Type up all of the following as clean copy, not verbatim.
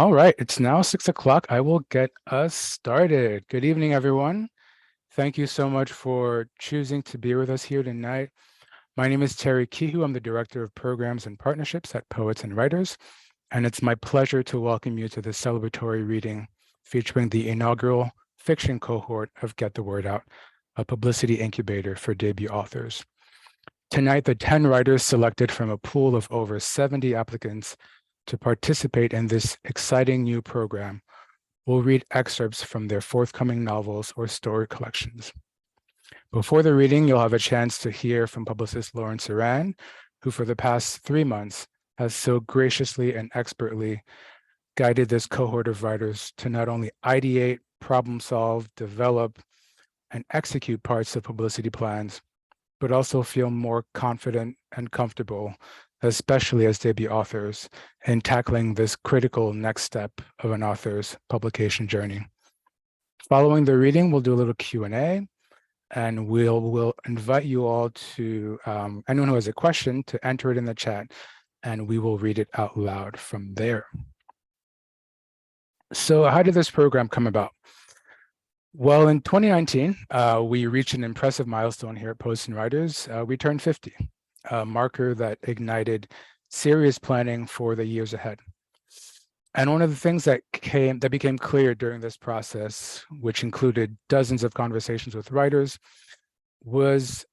All right, it's now 6 o'clock. I will get us started. Good evening, everyone. Thank you so much for choosing to be with us here tonight. My name is Thierry Kehou. I'm the Director of Programs and Partnerships at Poets and Writers, and it's my pleasure to welcome you to this celebratory reading featuring the inaugural fiction cohort of Get the Word Out, a publicity incubator for debut authors. Tonight, the 10 writers selected from a pool of over 70 applicants to participate in this exciting new program will read excerpts from their forthcoming novels or story collections. Before the reading, you'll have a chance to hear from publicist Lauren Cerand, who for the past 3 months has so graciously and expertly guided this cohort of writers to not only ideate, problem solve, develop, and execute parts of publicity plans, but also feel more confident and comfortable, especially as debut authors, in tackling this critical next step of an author's publication journey. Following the reading, we'll do a little Q&A, and we'll invite you all to, anyone who has a question, to enter it in the chat, and we will read it out loud from there. So how did this program come about? Well, in 2019, we reached an impressive milestone here at Poets and Writers. We turned 50, a marker that ignited serious planning for the years ahead. And one of the things that became clear during this process, which included dozens of conversations with writers, was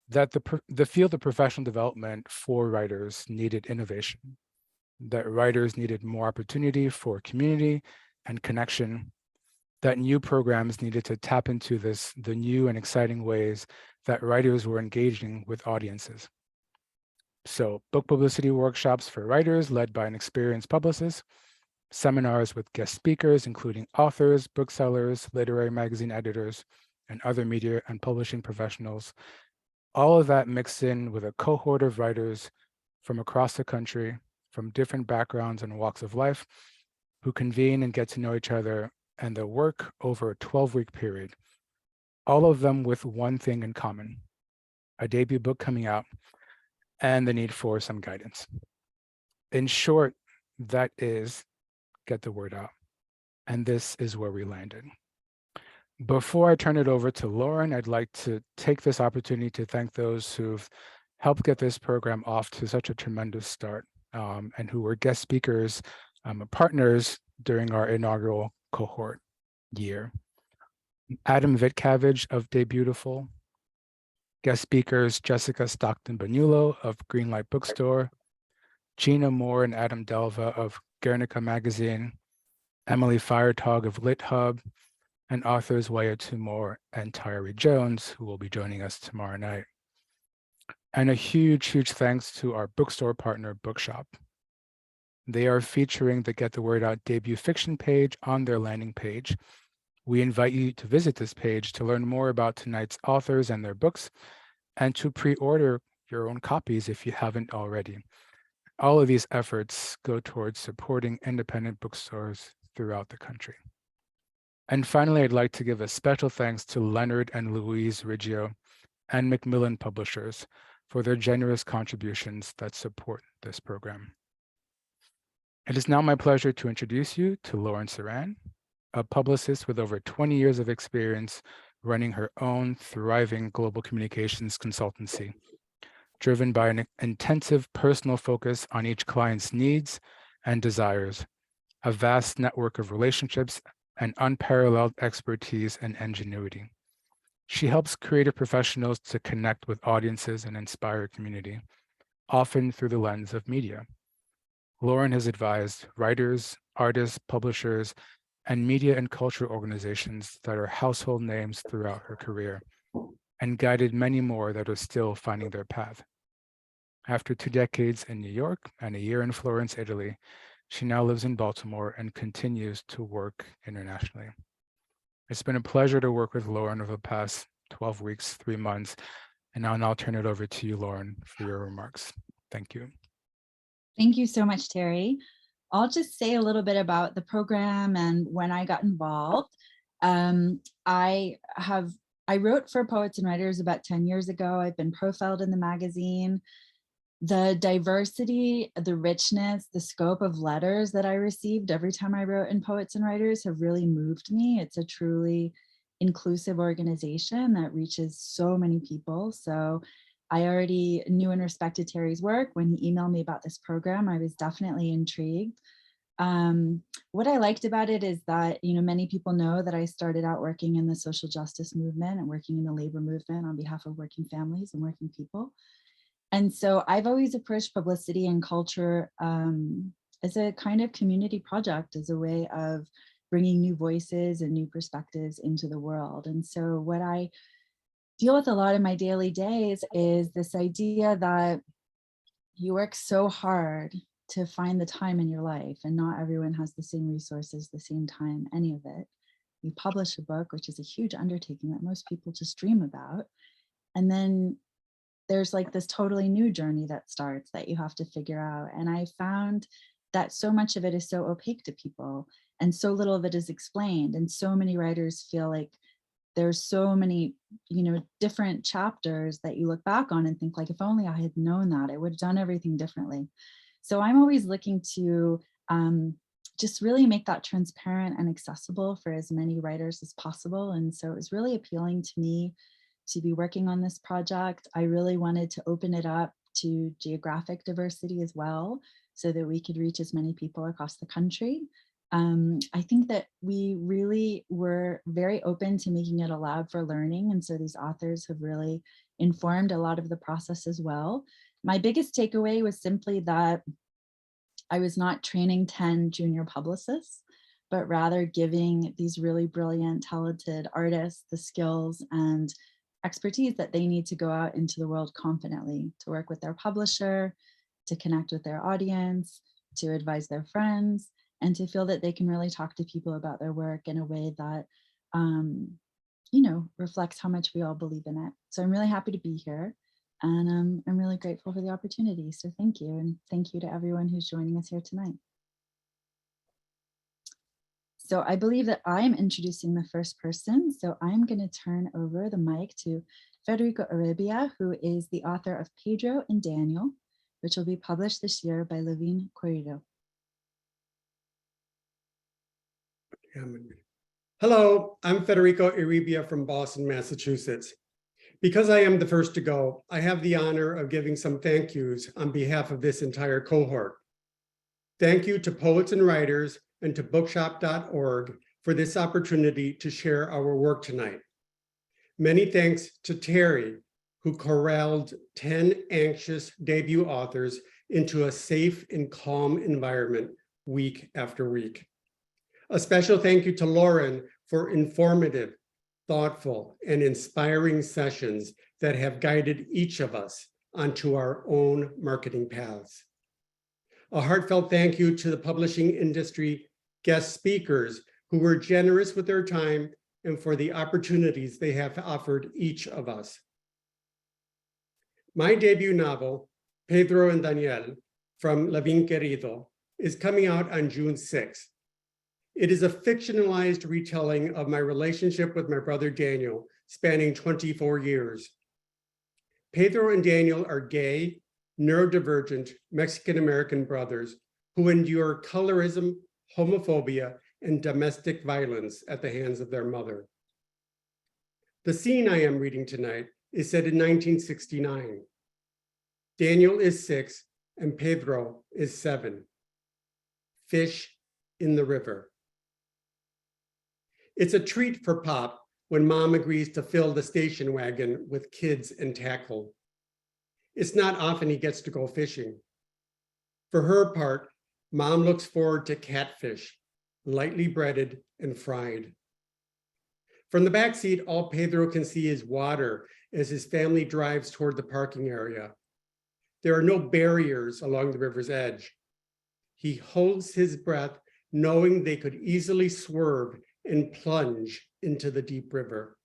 that the field of professional development for writers needed innovation, that writers needed more opportunity for community and connection, that new programs needed to tap into the new and exciting ways that writers were engaging with audiences. So book publicity workshops for writers led by an experienced publicist, seminars with guest speakers, including authors, booksellers, literary magazine editors, and other media and publishing professionals. All of that mixed in with a cohort of writers from across the country, from different backgrounds and walks of life, who convene and get to know each other and their work over a 12-week period, all of them with one thing in common: a debut book coming out and the need for some guidance. In short, that is get the word out. And this is where we landed. Before I turn it over to Lauren, I'd like to take this opportunity to thank those who've helped get this program off to such a tremendous start, and who were guest speakers, partners during our inaugural cohort year. Adam Vitcavage of Debutiful, guest speakers Jessica Stockton-Banulo of Greenlight Bookstore, Gina Moore and Adam Delva of Guernica Magazine, Emily Firetog of Lit Hub, and authors Waya Tumor and Tyree Jones, who will be joining us tomorrow night. And a huge, huge thanks to our bookstore partner, Bookshop. They are featuring the Get the Word Out debut fiction page on their landing page. We invite you to visit this page to learn more about tonight's authors and their books, and to pre-order your own copies if you haven't already. All of these efforts go towards supporting independent bookstores throughout the country. And finally, I'd like to give a special thanks to Leonard and Louise Riggio and Macmillan Publishers for their generous contributions that support this program. It is now my pleasure to introduce you to Lauren Cerand, a publicist with over 20 years of experience running her own thriving global communications consultancy, driven by an intensive personal focus on each client's needs and desires, a vast network of relationships, and unparalleled expertise and ingenuity. She helps creative professionals to connect with audiences and inspire community, often through the lens of media. Lauren has advised writers, artists, publishers, and media and culture organizations that are household names throughout her career, and guided many more that are still finding their path. After 2 decades in New York and a year in Florence, Italy, she now lives in Baltimore and continues to work internationally. It's been a pleasure to work with Lauren over the past 12 weeks, 3 months, and I'll now turn it over to you, Lauren, for your remarks. Thank you. Thank you so much, Terry. I'll just say a little bit about the program and when I got involved. I wrote for Poets and Writers about 10 years ago. I've been profiled in the magazine. The diversity, the richness, the scope of letters that I received every time I wrote in Poets and Writers have really moved me. It's a truly inclusive organization that reaches so many people. So I already knew and respected Thierry's work. When he emailed me about this program, I was definitely intrigued. What I liked about it is that, many people know that I started out working in the social justice movement and working in the labor movement on behalf of working families and working people. And so I've always approached publicity and culture as a kind of community project, as a way of bringing new voices and new perspectives into the world. And so what I deal with a lot in my daily days is this idea that you work so hard to find the time in your life, and not everyone has the same resources, the same time, any of it. You publish a book, which is a huge undertaking that most people just dream about. And then there's like this totally new journey that starts that you have to figure out. And I found that so much of it is so opaque to people, and so little of it is explained. And so many writers feel like there's so many, different chapters that you look back on and think, like, if only I had known that, I would have done everything differently. So I'm always looking to just really make that transparent and accessible for as many writers as possible. And so it was really appealing to me to be working on this project. I really wanted to open it up to geographic diversity as well, so that we could reach as many people across the country. I think that we really were very open to making it a lab for learning. And so these authors have really informed a lot of the process as well. My biggest takeaway was simply that I was not training 10 junior publicists, but rather giving these really brilliant, talented artists the skills and expertise that they need to go out into the world confidently, to work with their publisher, to connect with their audience, to advise their friends, and to feel that they can really talk to people about their work in a way that, reflects how much we all believe in it. So I'm really happy to be here, and I'm really grateful for the opportunity. So thank you, and thank you to everyone who's joining us here tonight. So I believe that I'm introducing the first person. So I'm going to turn over the mic to Federico Erebia, who is the author of Pedro and Daniel, which will be published this year by Levine, Querido. Hello, I'm Federico Erebia from Boston, Massachusetts. Because I am the first to go, I have the honor of giving some thank yous on behalf of this entire cohort. Thank you to Poets and Writers and to bookshop.org for this opportunity to share our work tonight. Many thanks to Thierry, who corralled 10 anxious debut authors into a safe and calm environment week after week. A special thank you to Lauren for informative, thoughtful, and inspiring sessions that have guided each of us onto our own marketing paths. A heartfelt thank you to the publishing industry guest speakers who were generous with their time and for the opportunities they have offered each of us. My debut novel, Pedro and Daniel, from Levine, Querido, is coming out on June 6th. It is a fictionalized retelling of my relationship with my brother Daniel, spanning 24 years. Pedro and Daniel are gay, neurodivergent Mexican-American brothers who endure colorism, homophobia, and domestic violence at the hands of their mother. The scene I am reading tonight is set in 1969. Daniel is 6 and Pedro is 7. Fish in the river. It's a treat for Pop when Mom agrees to fill the station wagon with kids and tackle. It's not often he gets to go fishing. For her part, Mom looks forward to catfish, lightly breaded and fried. From the back seat, all Pedro can see is water as his family drives toward the parking area. There are no barriers along the river's edge. He holds his breath, knowing they could easily swerve and plunge into the deep river.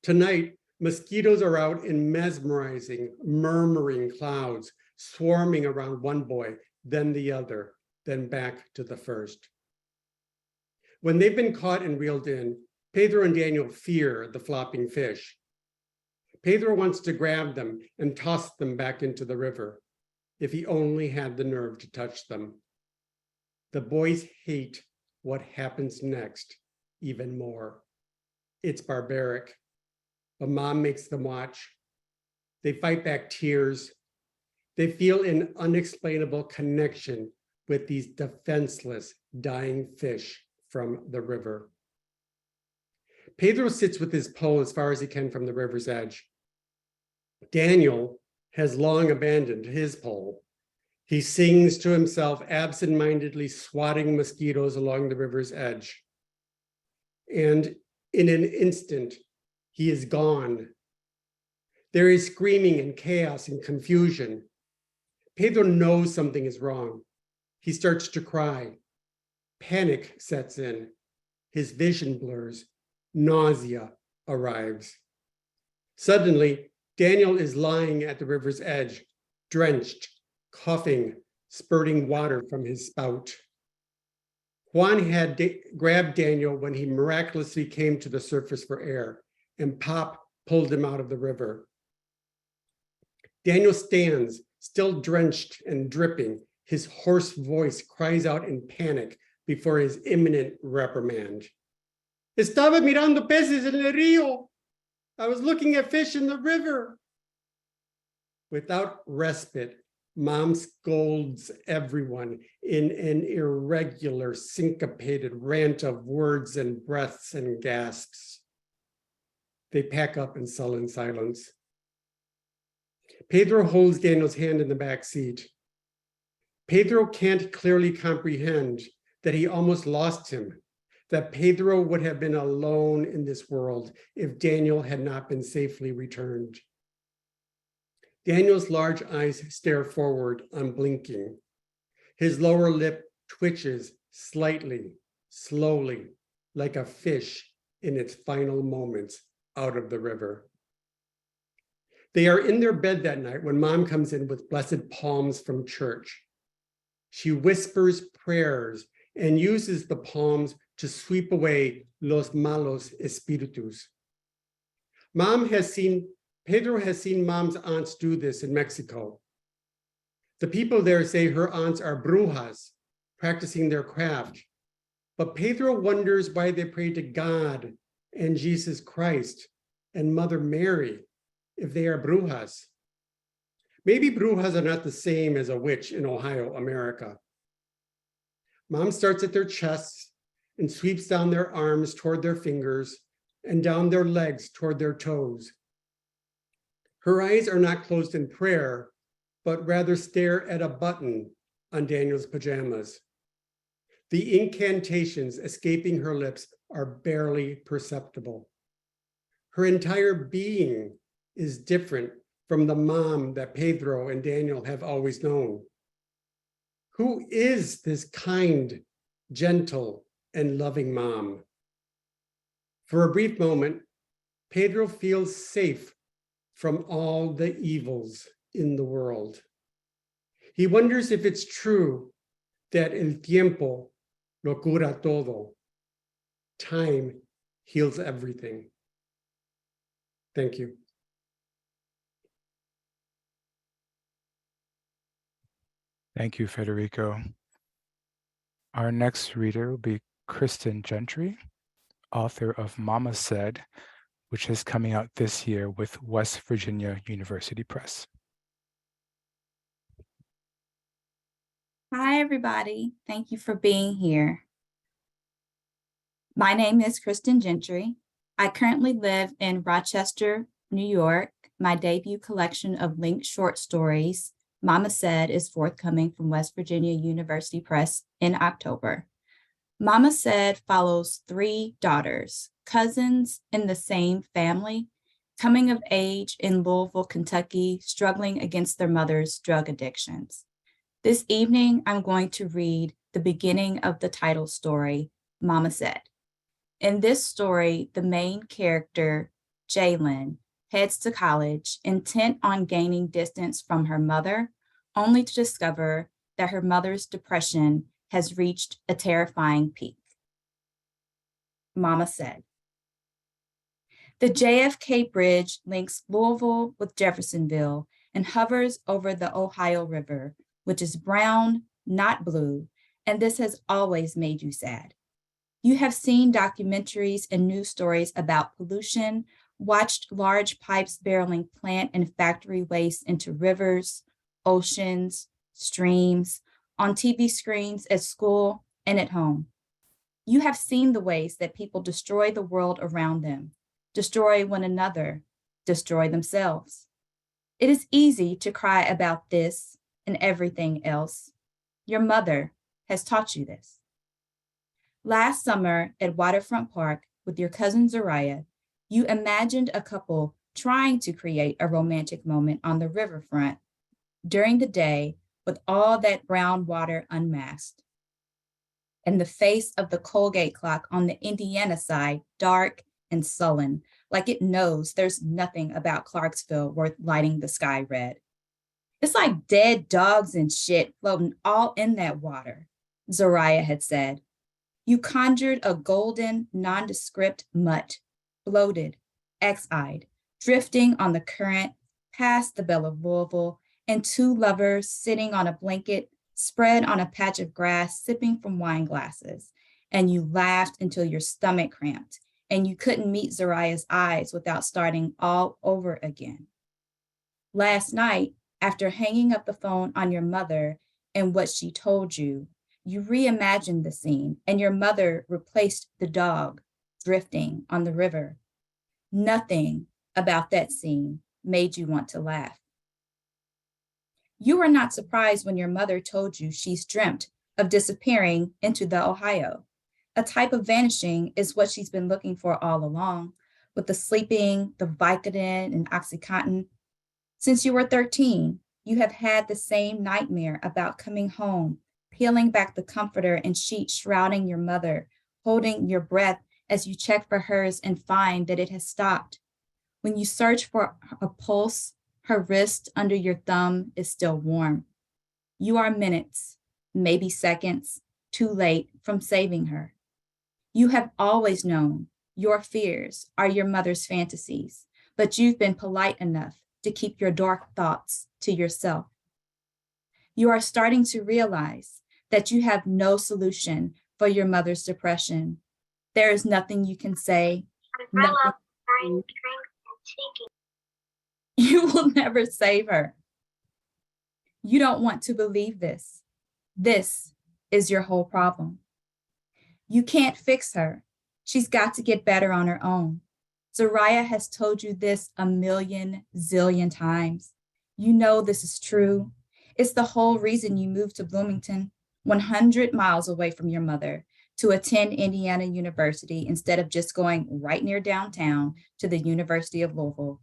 Tonight, mosquitoes are out in mesmerizing, murmuring clouds, swarming around one boy, then the other, then back to the first. When they've been caught and reeled in, Pedro and Daniel fear the flopping fish. Pedro wants to grab them and toss them back into the river, if he only had the nerve to touch them. The boys hate what happens next even more. It's barbaric, but Mom makes them watch. They fight back tears. They feel an unexplainable connection with these defenseless, dying fish from the river. Pedro sits with his pole as far as he can from the river's edge. Daniel has long abandoned his pole. He sings to himself, absent-mindedly swatting mosquitoes along the river's edge. And in an instant, he is gone. There is screaming and chaos and confusion. Pedro knows something is wrong. He starts to cry. Panic sets in. His vision blurs. Nausea arrives. Suddenly, Daniel is lying at the river's edge, drenched, coughing, spurting water from his spout. Juan had grabbed Daniel when he miraculously came to the surface for air, and Pop pulled him out of the river. Daniel stands, still drenched and dripping. His hoarse voice cries out in panic before his imminent reprimand. Estaba mirando peces en el río. I was looking at fish in the river. Without respite, Mom scolds everyone in an irregular, syncopated rant of words and breaths and gasps. They pack up and sullen silence. Pedro holds Daniel's hand in the back seat. Pedro can't clearly comprehend that he almost lost him, that Pedro would have been alone in this world if Daniel had not been safely returned. Daniel's large eyes stare forward, unblinking. His lower lip twitches slightly, slowly, like a fish in its final moments out of the river. They are in their bed that night when Mom comes in with blessed palms from church. She whispers prayers and uses the palms to sweep away los malos espíritus. Pedro has seen Mom's aunts do this in Mexico. The people there say her aunts are brujas, practicing their craft. But Pedro wonders why they pray to God and Jesus Christ and Mother Mary if they are brujas. Maybe brujas are not the same as a witch in Ohio, America. Mom starts at their chests and sweeps down their arms toward their fingers and down their legs toward their toes. Her eyes are not closed in prayer, but rather stare at a button on Daniel's pajamas. The incantations escaping her lips are barely perceptible. Her entire being is different from the mom that Pedro and Daniel have always known. Who is this kind, gentle, and loving mom? For a brief moment, Pedro feels safe from all the evils in the world. He wonders if it's true that el tiempo lo cura todo. Time heals everything. Thank you. Thank you, Federico. Our next reader will be Kristen Gentry, author of Mama Said, which is coming out this year with West Virginia University Press. Hi, everybody. Thank you for being here. My name is Kristen Gentry. I currently live in Rochester, New York. My debut collection of linked short stories, Mama Said, is forthcoming from West Virginia University Press in October. Mama Said follows 3 daughters, cousins in the same family, coming of age in Louisville, Kentucky, struggling against their mother's drug addictions. This evening, I'm going to read the beginning of the title story, Mama Said. In this story, the main character, Jaylin, heads to college, intent on gaining distance from her mother, only to discover that her mother's depression has reached a terrifying peak. Mama Said. The JFK Bridge links Louisville with Jeffersonville and hovers over the Ohio River, which is brown, not blue, and this has always made you sad. You have seen documentaries and news stories about pollution, watched large pipes barreling plant and factory waste into rivers, oceans, streams, on TV screens at school and at home. You have seen the ways that people destroy the world around them, destroy one another, destroy themselves. It is easy to cry about this and everything else. Your mother has taught you this. Last summer at Waterfront Park with your cousin Zariah, you imagined a couple trying to create a romantic moment on the riverfront during the day with all that brown water unmasked, and the face of the Colgate clock on the Indiana side dark and sullen, like it knows there's nothing about Clarksville worth lighting the sky red. It's like dead dogs and shit floating all in that water, Zariah had said. You conjured a golden, nondescript mutt, bloated, X-eyed, drifting on the current past the Belle of Louisville, and two lovers sitting on a blanket spread on a patch of grass, sipping from wine glasses. And you laughed until your stomach cramped, and you couldn't meet Zariah's eyes without starting all over again. Last night, after hanging up the phone on your mother and what she told you, you reimagined the scene, and your mother replaced the dog drifting on the river. Nothing about that scene made you want to laugh. You were not surprised when your mother told you she's dreamt of disappearing into the Ohio. A type of vanishing is what she's been looking for all along, with the sleeping, the Vicodin, and Oxycontin. Since you were 13, you have had the same nightmare about coming home, peeling back the comforter and sheet shrouding your mother, holding your breath as you check for hers and find that it has stopped. When you search for a pulse, her wrist under your thumb is still warm. You are minutes, maybe seconds, too late from saving her. You have always known your fears are your mother's fantasies, but you've been polite enough to keep your dark thoughts to yourself. You are starting to realize that you have no solution for your mother's depression. There is nothing you can say. You will never save her. You don't want to believe this. This is your whole problem. You can't fix her. She's got to get better on her own. Zariah has told you this a million zillion times. You know this is true. It's the whole reason you moved to Bloomington, 100 miles away from your mother, to attend Indiana University instead of just going right near downtown to the University of Louisville.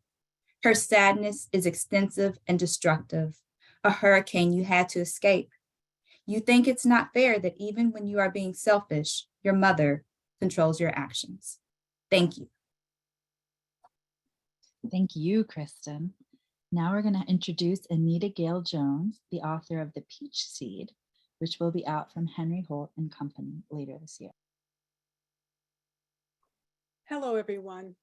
Her sadness is extensive and destructive, a hurricane you had to escape. You think it's not fair that even when you are being selfish, your mother controls your actions. Thank you. Thank you, Kristen. Now we're going to introduce Anita Gail Jones, the author of The Peach Seed, which will be out from Henry Holt and Company later this year. Hello, everyone.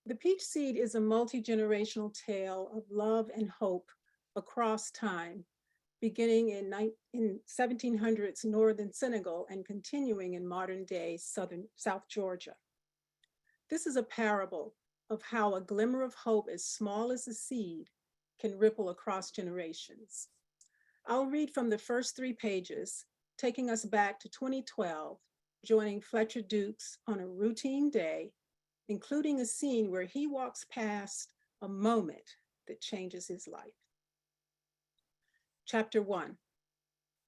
The Peach Seed is a multi-generational tale of love and hope across time, beginning in 1700s northern Senegal and continuing in modern day South Georgia. This is a parable of how a glimmer of hope as small as a seed can ripple across generations. I'll read from the first 3 pages, taking us back to 2012, joining Fletcher Dukes on a routine day, including a scene where he walks past a moment that changes his life. Chapter 1,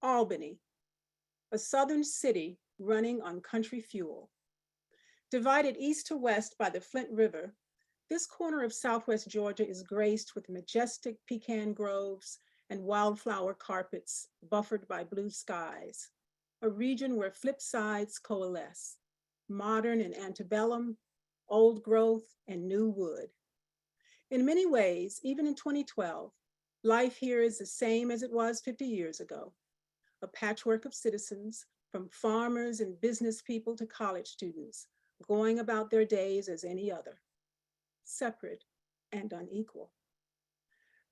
Albany, a southern city running on country fuel. Divided east to west by the Flint River, this corner of Southwest Georgia is graced with majestic pecan groves and wildflower carpets buffered by blue skies, a region where flip sides coalesce, modern and antebellum, old growth and new wood. In many ways, even in 2012, life here is the same as it was 50 years ago, a patchwork of citizens, from farmers and business people to college students, going about their days as any other. separate and unequal.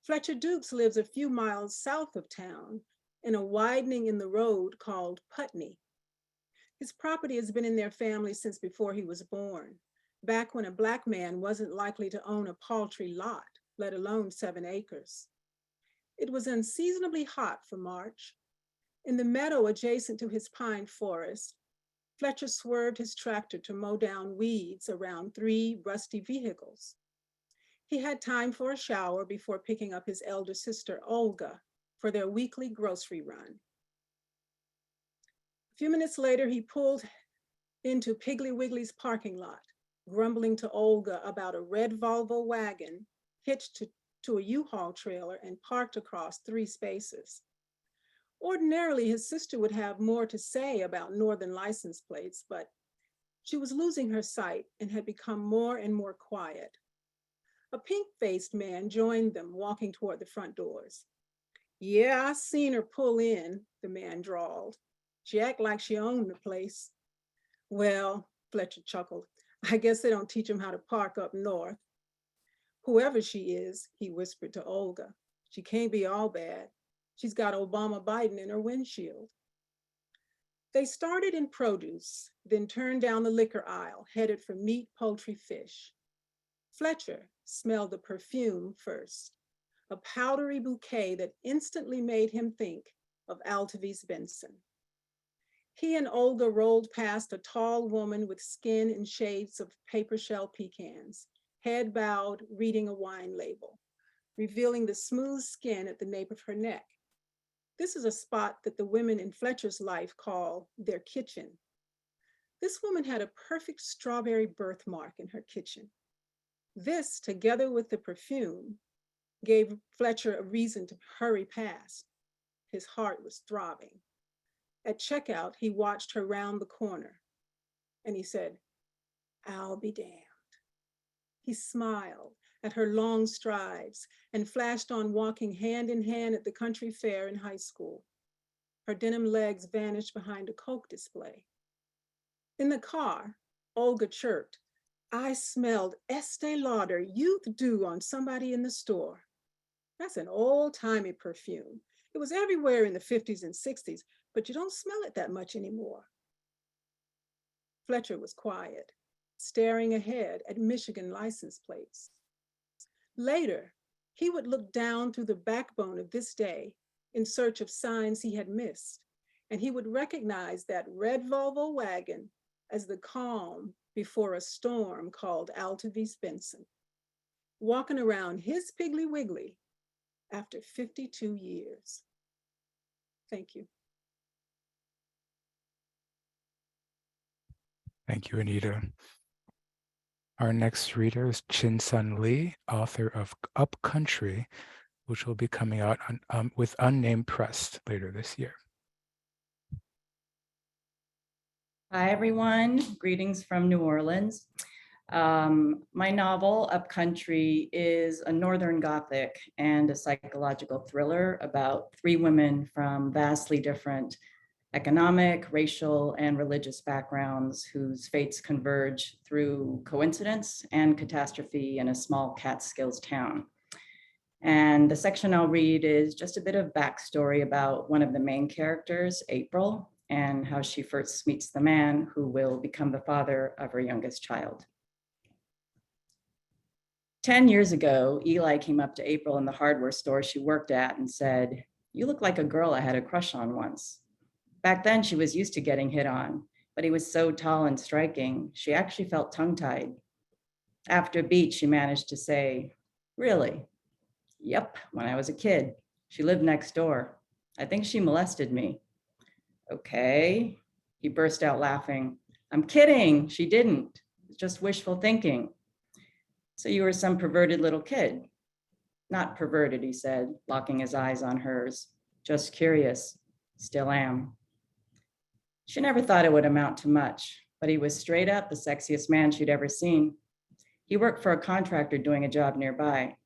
Fletcher Dukes lives a few miles south of town in a widening in the road called Putney. His property has been in their family since before he was born, back when a Black man wasn't likely to own a paltry lot, let alone 7 acres. It was unseasonably hot for March. In the meadow adjacent to his pine forest, Fletcher swerved his tractor to mow down weeds around 3 rusty vehicles. He had time for a shower before picking up his elder sister, Olga, for their weekly grocery run. A few minutes later, he pulled into Piggly Wiggly's parking lot, grumbling to Olga about a red Volvo wagon hitched to a U-Haul trailer and parked across 3 spaces. Ordinarily, his sister would have more to say about Northern license plates, but she was losing her sight and had become more and more quiet. A pink-faced man joined them, walking toward the front doors. "Yeah, I seen her pull in," the man drawled. "She act like she owned the place." "Well," Fletcher chuckled, "I guess they don't teach them how to park up north." "Whoever she is," he whispered to Olga, "she can't be all bad. She's got Obama Biden in her windshield." They started in produce, then turned down the liquor aisle, headed for meat, poultry, fish. Fletcher smelled the perfume first, a powdery bouquet that instantly made him think of Altavis Benson. He and Olga rolled past a tall woman with skin in shades of paper shell pecans, head bowed, reading a wine label, revealing the smooth skin at the nape of her neck. This is a spot that the women in Fletcher's life call their kitchen. This woman had a perfect strawberry birthmark in her kitchen. This, together with the perfume, gave Fletcher a reason to hurry past. His heart was throbbing. At checkout, he watched her round the corner, and he said, "I'll be damned." He smiled at her long strides and flashed on walking hand in hand at the country fair in high school. Her denim legs vanished behind a Coke display. In the car, Olga chirped, "I smelled Estee Lauder Youth Dew on somebody in the store. That's an old-timey perfume. It was everywhere in the 50s and 60s, but you don't smell it that much anymore." Fletcher was quiet, staring ahead at Michigan license plates. Later, he would look down through the backbone of this day in search of signs he had missed, and he would recognize that red Volvo wagon as the calm before a storm called Altavis Benson, walking around his Piggly Wiggly after 52 years. Thank you. Thank you, Anita. Our next reader is Chin Sun Lee, author of Upcountry, which will be coming out on, with Unnamed Press later this year. Hi, everyone. Greetings from New Orleans. My novel, Upcountry, is a Northern Gothic and a psychological thriller about 3 women from vastly different economic, racial, and religious backgrounds whose fates converge through coincidence and catastrophe in a small Catskills town. And the section I'll read is just a bit of backstory about one of the main characters, April, and how she first meets the man who will become the father of her youngest child. 10 years ago, Eli came up to April in the hardware store she worked at and said, "You look like a girl I had a crush on once." Back then, she was used to getting hit on, but he was so tall and striking, she actually felt tongue-tied. After a beat, she managed to say, "Really?" "Yep, when I was a kid. She lived next door. I think she molested me." "Okay." He burst out laughing. "I'm kidding, she didn't. It's just wishful thinking." "So you were some perverted little kid?" "Not perverted," he said, locking his eyes on hers. "Just curious. Still am." She never thought it would amount to much, but he was straight up the sexiest man she'd ever seen. He worked for a contractor doing a job nearby.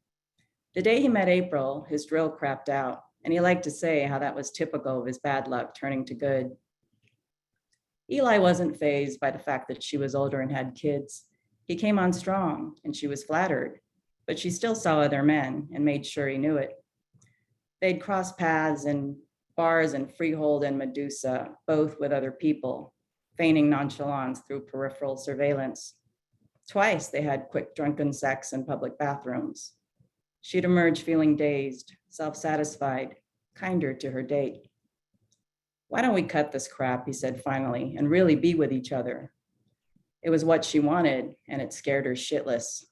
The day he met April, his drill crapped out, and he liked to say how that was typical of his bad luck turning to good. Eli wasn't fazed by the fact that she was older and had kids. He came on strong and she was flattered, but she still saw other men and made sure he knew it. They'd cross paths in bars in Freehold and Medusa, both with other people, feigning nonchalance through peripheral surveillance. Twice they had quick drunken sex in public bathrooms. She'd emerge feeling dazed, self-satisfied, kinder to her date. Why don't we cut this crap, he said finally, and really be with each other? It was what she wanted, and it scared her shitless.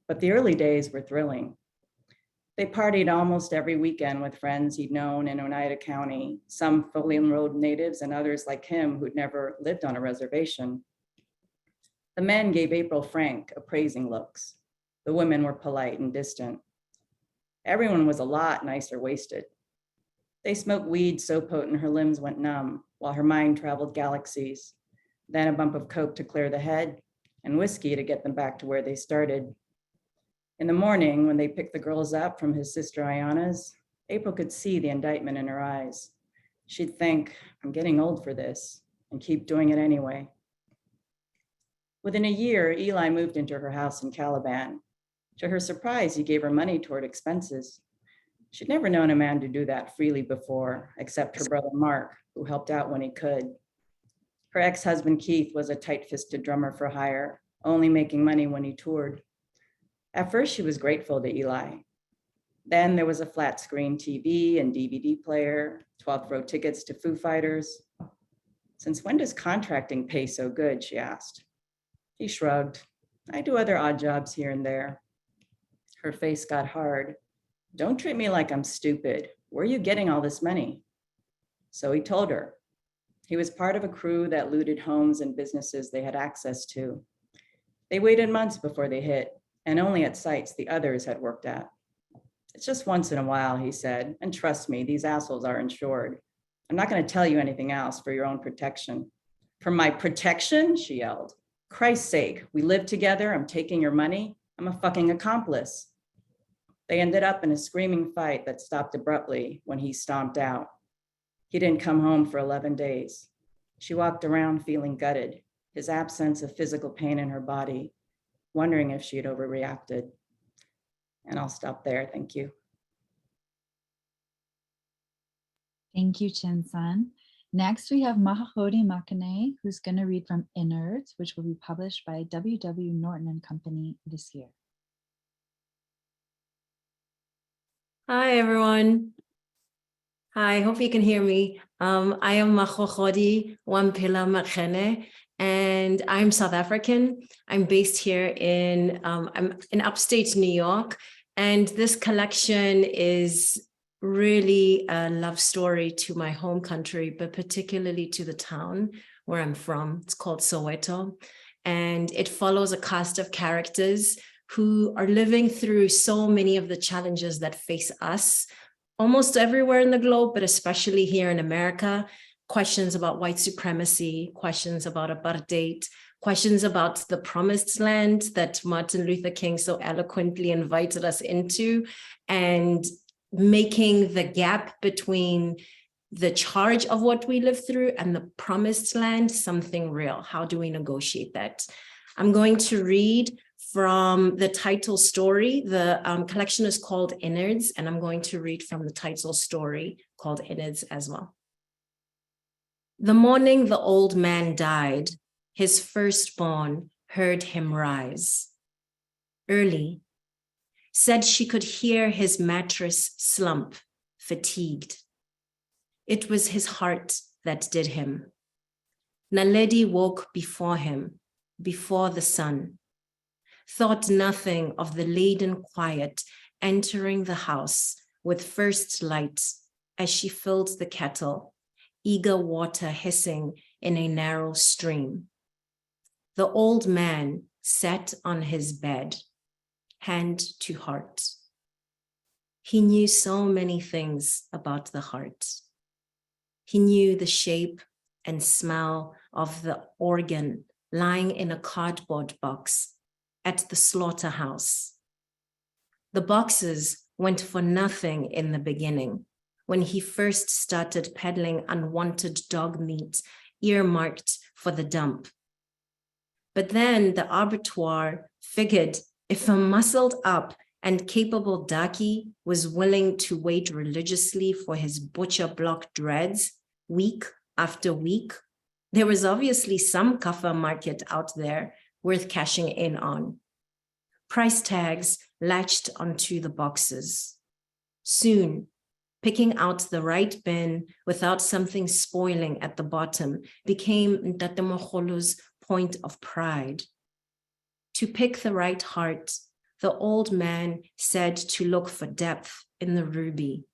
But the early days were thrilling. They partied almost every weekend with friends he'd known in Oneida County, some fully enrolled natives and others like him who'd never lived on a reservation. The men gave April frank, appraising looks. The women were polite and distant. Everyone was a lot nicer wasted. They smoked weed so potent her limbs went numb, while her mind traveled galaxies. Then a bump of coke to clear the head, and whiskey to get them back to where they started. In the morning, when they picked the girls up from his sister Ayana's, April could see the indictment in her eyes. She'd think, I'm getting old for this, and keep doing it anyway. Within a year, Eli moved into her house in Caliban. To her surprise, he gave her money toward expenses. She'd never known a man to do that freely before, except her brother Mark, who helped out when he could. Her ex-husband Keith was a tight-fisted drummer for hire, only making money when he toured. At first, she was grateful to Eli. Then there was a flat-screen TV and DVD player, 12th row tickets to Foo Fighters. Since when does contracting pay so good, she asked. He shrugged. I do other odd jobs here and there. Her face got hard. Don't treat me like I'm stupid. Where are you getting all this money? So he told her. He was part of a crew that looted homes and businesses they had access to. They waited months before they hit, and only at sites the others had worked at. It's just once in a while, he said, and trust me, these assholes are insured. I'm not going to tell you anything else for your own protection. For my protection? She yelled. Christ's sake, we live together, I'm taking your money, I'm a fucking accomplice. They ended up in a screaming fight that stopped abruptly when he stomped out. He didn't come home for 11 days. She walked around feeling gutted, his absence of physical pain in her body, wondering if she had overreacted. And I'll stop there, thank you. Thank you, Chin-san. Next, we have Magogodi Makhene, who's going to read from Innards, which will be published by W.W. Norton and Company this year. Hi, everyone. Hi, hope you can hear me. I am Magogodi Wampila Makhene, and I'm South African. I'm based here I'm in upstate New York, and this collection is really a love story to my home country, but particularly to the town where I'm from. It's called Soweto, and it follows a cast of characters who are living through so many of the challenges that face us almost everywhere in the globe, but especially here in America. Questions about white supremacy, questions about apartheid, questions about the promised land that Martin Luther King so eloquently invited us into, and making the gap between the charge of what we live through and the promised land something real. How do we negotiate that? I'm going to read from the title story. The collection is called Innards, and I'm going to read from the title story called Innards as well. The morning the old man died, his firstborn heard him rise. Early, said she could hear his mattress slump, fatigued. It was his heart that did him. Naledi woke before him, before the sun, thought nothing of the laden quiet entering the house with first light as she filled the kettle, eager water hissing in a narrow stream. The old man sat on his bed, hand to heart. He knew so many things about the heart. He knew the shape and smell of the organ lying in a cardboard box at the slaughterhouse. The boxes went for nothing in the beginning when he first started peddling unwanted dog meat earmarked for the dump. But then the abattoir figured if a muscled up and capable Daki was willing to wait religiously for his butcher block dreads week after week, there was obviously some kaffa market out there worth cashing in on. Price tags latched onto the boxes. Soon, picking out the right bin without something spoiling at the bottom became Ntate Mogolo's point of pride. To pick the right heart, the old man said to look for depth in the ruby,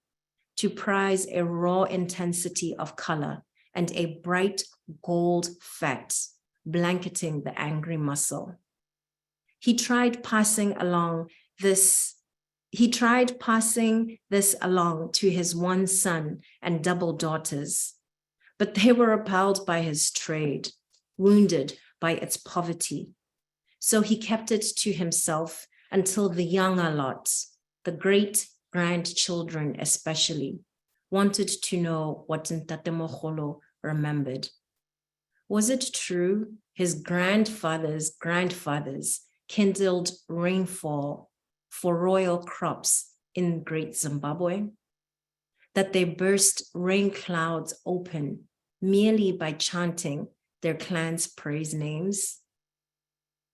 to prize a raw intensity of color and a bright gold fat blanketing the angry muscle. He tried passing this along to his one son and double daughters, but they were repelled by his trade, wounded by its poverty. So he kept it to himself until the younger lot, the great-grandchildren especially, wanted to know what Ntate Mogolo remembered. Was it true his grandfather's grandfathers kindled rainfall for royal crops in Great Zimbabwe? That they burst rain clouds open merely by chanting their clan's praise names?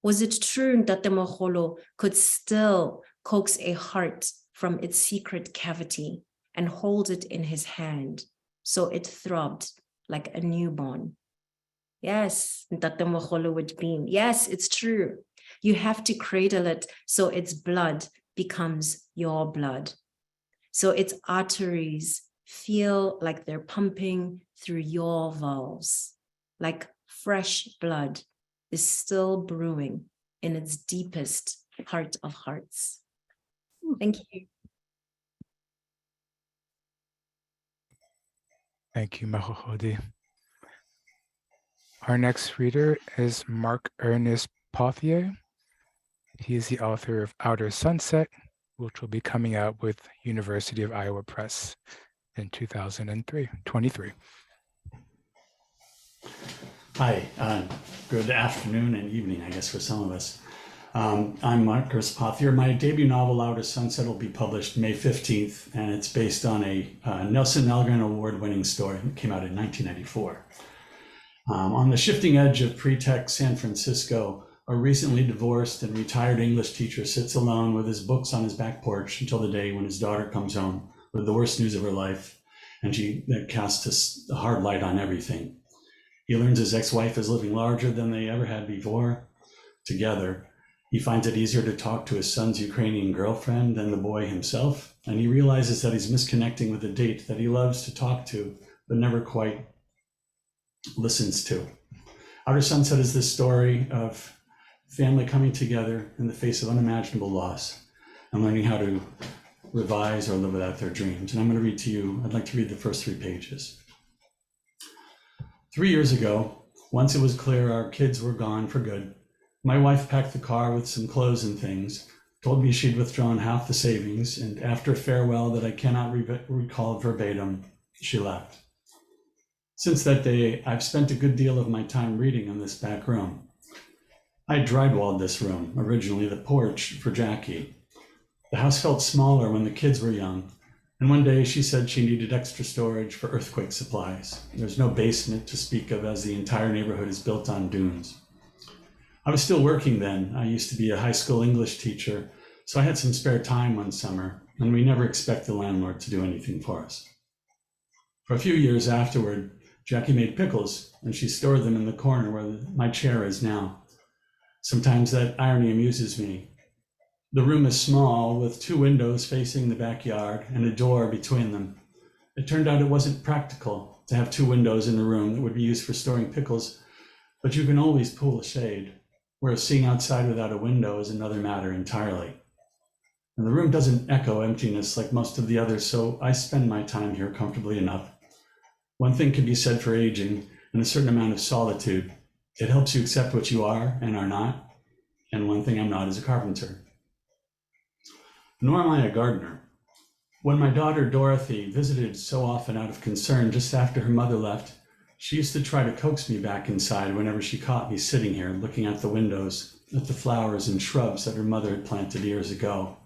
Was it true that the Mogolo could still coax a heart from its secret cavity and hold it in his hand so it throbbed like a newborn? Yes, Ntate Mogolo would beam. Yes, it's true. You have to cradle it so its blood becomes your blood. So its arteries feel like they're pumping through your valves, like fresh blood is still brewing in its deepest heart of hearts. Thank you. Thank you, Magogodi. Our next reader is Ernest Pothier. He is the author of Outer Sunset, which will be coming out with University of Iowa Press in 2023. Hi, good afternoon and evening, I guess, for some of us. I'm Ernest Pothier. My debut novel, Outer Sunset, will be published May 15th, and it's based on a Nelson Algren Award-winning story that came out in 1994. On the shifting edge of pre-tech San Francisco, a recently divorced and retired English teacher sits alone with his books on his back porch until the day when his daughter comes home with the worst news of her life, and she casts a hard light on everything. He learns his ex-wife is living larger than they ever had before. Together, he finds it easier to talk to his son's Ukrainian girlfriend than the boy himself, and he realizes that he's misconnecting with a date that he loves to talk to, but never quite listens to. Outer Sunset is this story of family coming together in the face of unimaginable loss and learning how to revise or live without their dreams. And I'm going to read to you, I'd like to read the first 3 pages. 3 years ago, once it was clear our kids were gone for good, my wife packed the car with some clothes and things, told me she'd withdrawn half the savings, and after a farewell that I cannot recall verbatim, she left. Since that day, I've spent a good deal of my time reading in this back room. I drywalled this room, originally the porch, for Jackie. The house felt smaller when the kids were young, and one day she said she needed extra storage for earthquake supplies. There's no basement to speak of as the entire neighborhood is built on dunes. I was still working then. I used to be a high school English teacher, so I had some spare time one summer, and we never expected the landlord to do anything for us. For a few years afterward, Jackie made pickles, and she stored them in the corner where my chair is now. Sometimes that irony amuses me. The room is small, with 2 windows facing the backyard and a door between them. It turned out it wasn't practical to have 2 windows in a room that would be used for storing pickles, but you can always pull a shade, whereas seeing outside without a window is another matter entirely. And the room doesn't echo emptiness like most of the others, so I spend my time here comfortably enough. One thing can be said for aging and a certain amount of solitude. It helps you accept what you are and are not, and one thing I'm not is a carpenter. Nor am I a gardener. When my daughter Dorothy visited so often out of concern just after her mother left, She used to try to coax me back inside whenever she caught me sitting here looking out the windows at the flowers and shrubs that her mother had planted years ago.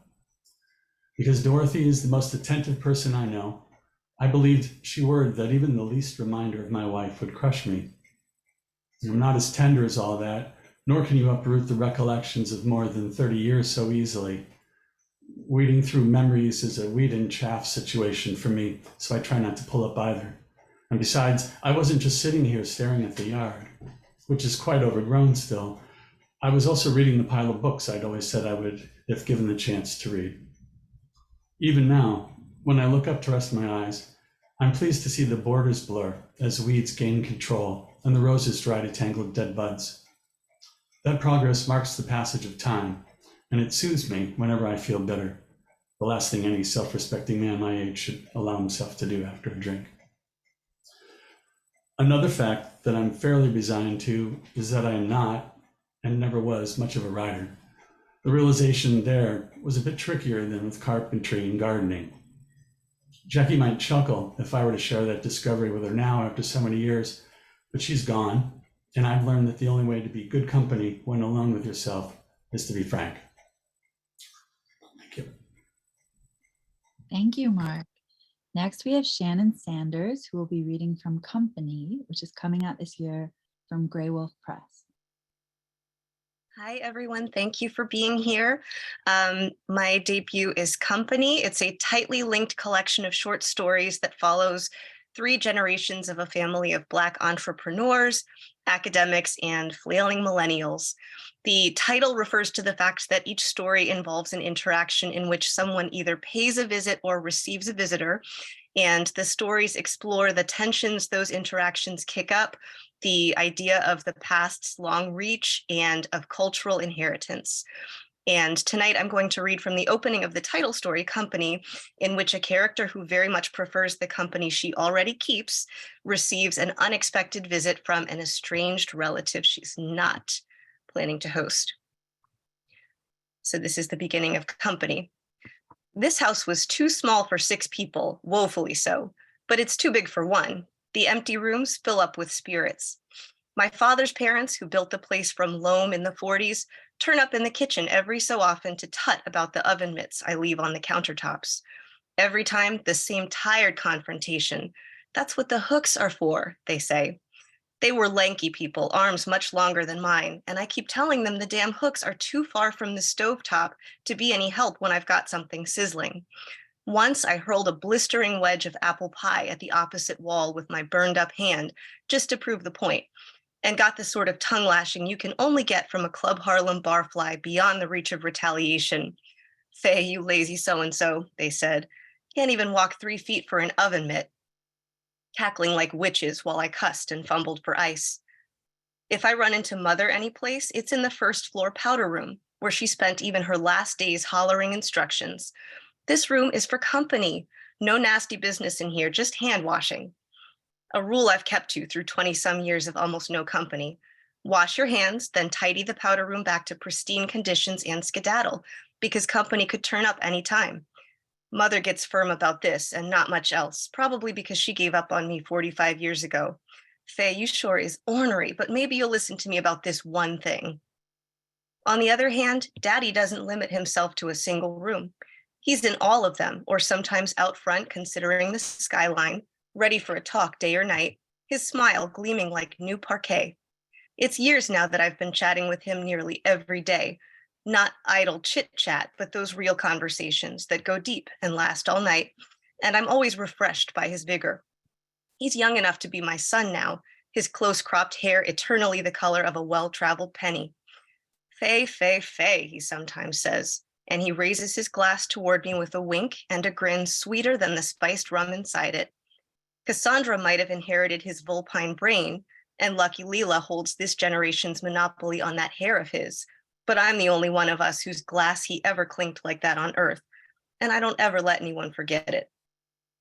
Because Dorothy is the most attentive person I know, I believed she worried that even the least reminder of my wife would crush me. I'm not as tender as all that, nor can you uproot the recollections of more than 30 years so easily. Weeding through memories is a weed and chaff situation for me, so I try not to pull up either. And besides, I wasn't just sitting here staring at the yard, which is quite overgrown still. I was also reading the pile of books I'd always said I would if given the chance to read. Even now, when I look up to rest my eyes, I'm pleased to see the borders blur as weeds gain control and the roses dry to tangled dead buds. That progress marks the passage of time, and it soothes me whenever I feel bitter, the last thing any self-respecting man my age should allow himself to do after a drink. Another fact that I'm fairly resigned to is that I am not, and never was, much of a writer. The realization there was a bit trickier than with carpentry and gardening. Jackie might chuckle if I were to share that discovery with her now after so many years, but she's gone, and I've learned that the only way to be good company when alone with yourself is to be frank. Thank you. Thank you, Mark. Next, we have Shannon Sanders, who will be reading from Company, which is coming out this year from Graywolf Press. Hi, everyone. Thank you for being here. My debut is Company. It's a tightly linked collection of short stories that follows 3 generations of a family of Black entrepreneurs, academics, and flailing millennials. The title refers to the fact that each story involves an interaction in which someone either pays a visit or receives a visitor, and the stories explore the tensions those interactions kick up, the idea of the past's long reach, and of cultural inheritance. And tonight I'm going to read from the opening of the title story, Company, in which a character who very much prefers the company she already keeps receives an unexpected visit from an estranged relative she's not planning to host. So this is the beginning of Company. This house was too small for 6 people, woefully so, but it's too big for 1. The empty rooms fill up with spirits. My father's parents, who built the place from loam in the 40s, turn up in the kitchen every so often to tut about the oven mitts I leave on the countertops. Every time, the same tired confrontation. That's what the hooks are for, they say. They were lanky people, arms much longer than mine, and I keep telling them the damn hooks are too far from the stovetop to be any help when I've got something sizzling. Once I hurled a blistering wedge of apple pie at the opposite wall with my burned up hand, just to prove the point, and got the sort of tongue lashing you can only get from a Club Harlem barfly beyond the reach of retaliation. Faye, you lazy so-and-so, they said. Can't even walk 3 feet for an oven mitt. Cackling like witches while I cussed and fumbled for ice. If I run into Mother any place, it's in the 1st floor powder room, where she spent even her last days hollering instructions. This room is for company. No nasty business in here, just hand washing. A rule I've kept to through 20-some years of almost no company. Wash your hands, then tidy the powder room back to pristine conditions and skedaddle, because company could turn up any time. Mother gets firm about this and not much else, probably because she gave up on me 45 years ago. Faye, you sure is ornery, but maybe you'll listen to me about this one thing. On the other hand, Daddy doesn't limit himself to a single room. He's in all of them, or sometimes out front considering the skyline, ready for a talk day or night, his smile gleaming like new parquet. It's years now that I've been chatting with him nearly every day. Not idle chit-chat, but those real conversations that go deep and last all night, and I'm always refreshed by his vigor. He's young enough to be my son now, his close-cropped hair eternally the color of a well-traveled penny. Faye, Faye, Faye, he sometimes says, and he raises his glass toward me with a wink and a grin sweeter than the spiced rum inside it. Cassandra might have inherited his vulpine brain, and Lucky Leela holds this generation's monopoly on that hair of his, but I'm the only one of us whose glass he ever clinked like that on Earth, and I don't ever let anyone forget it.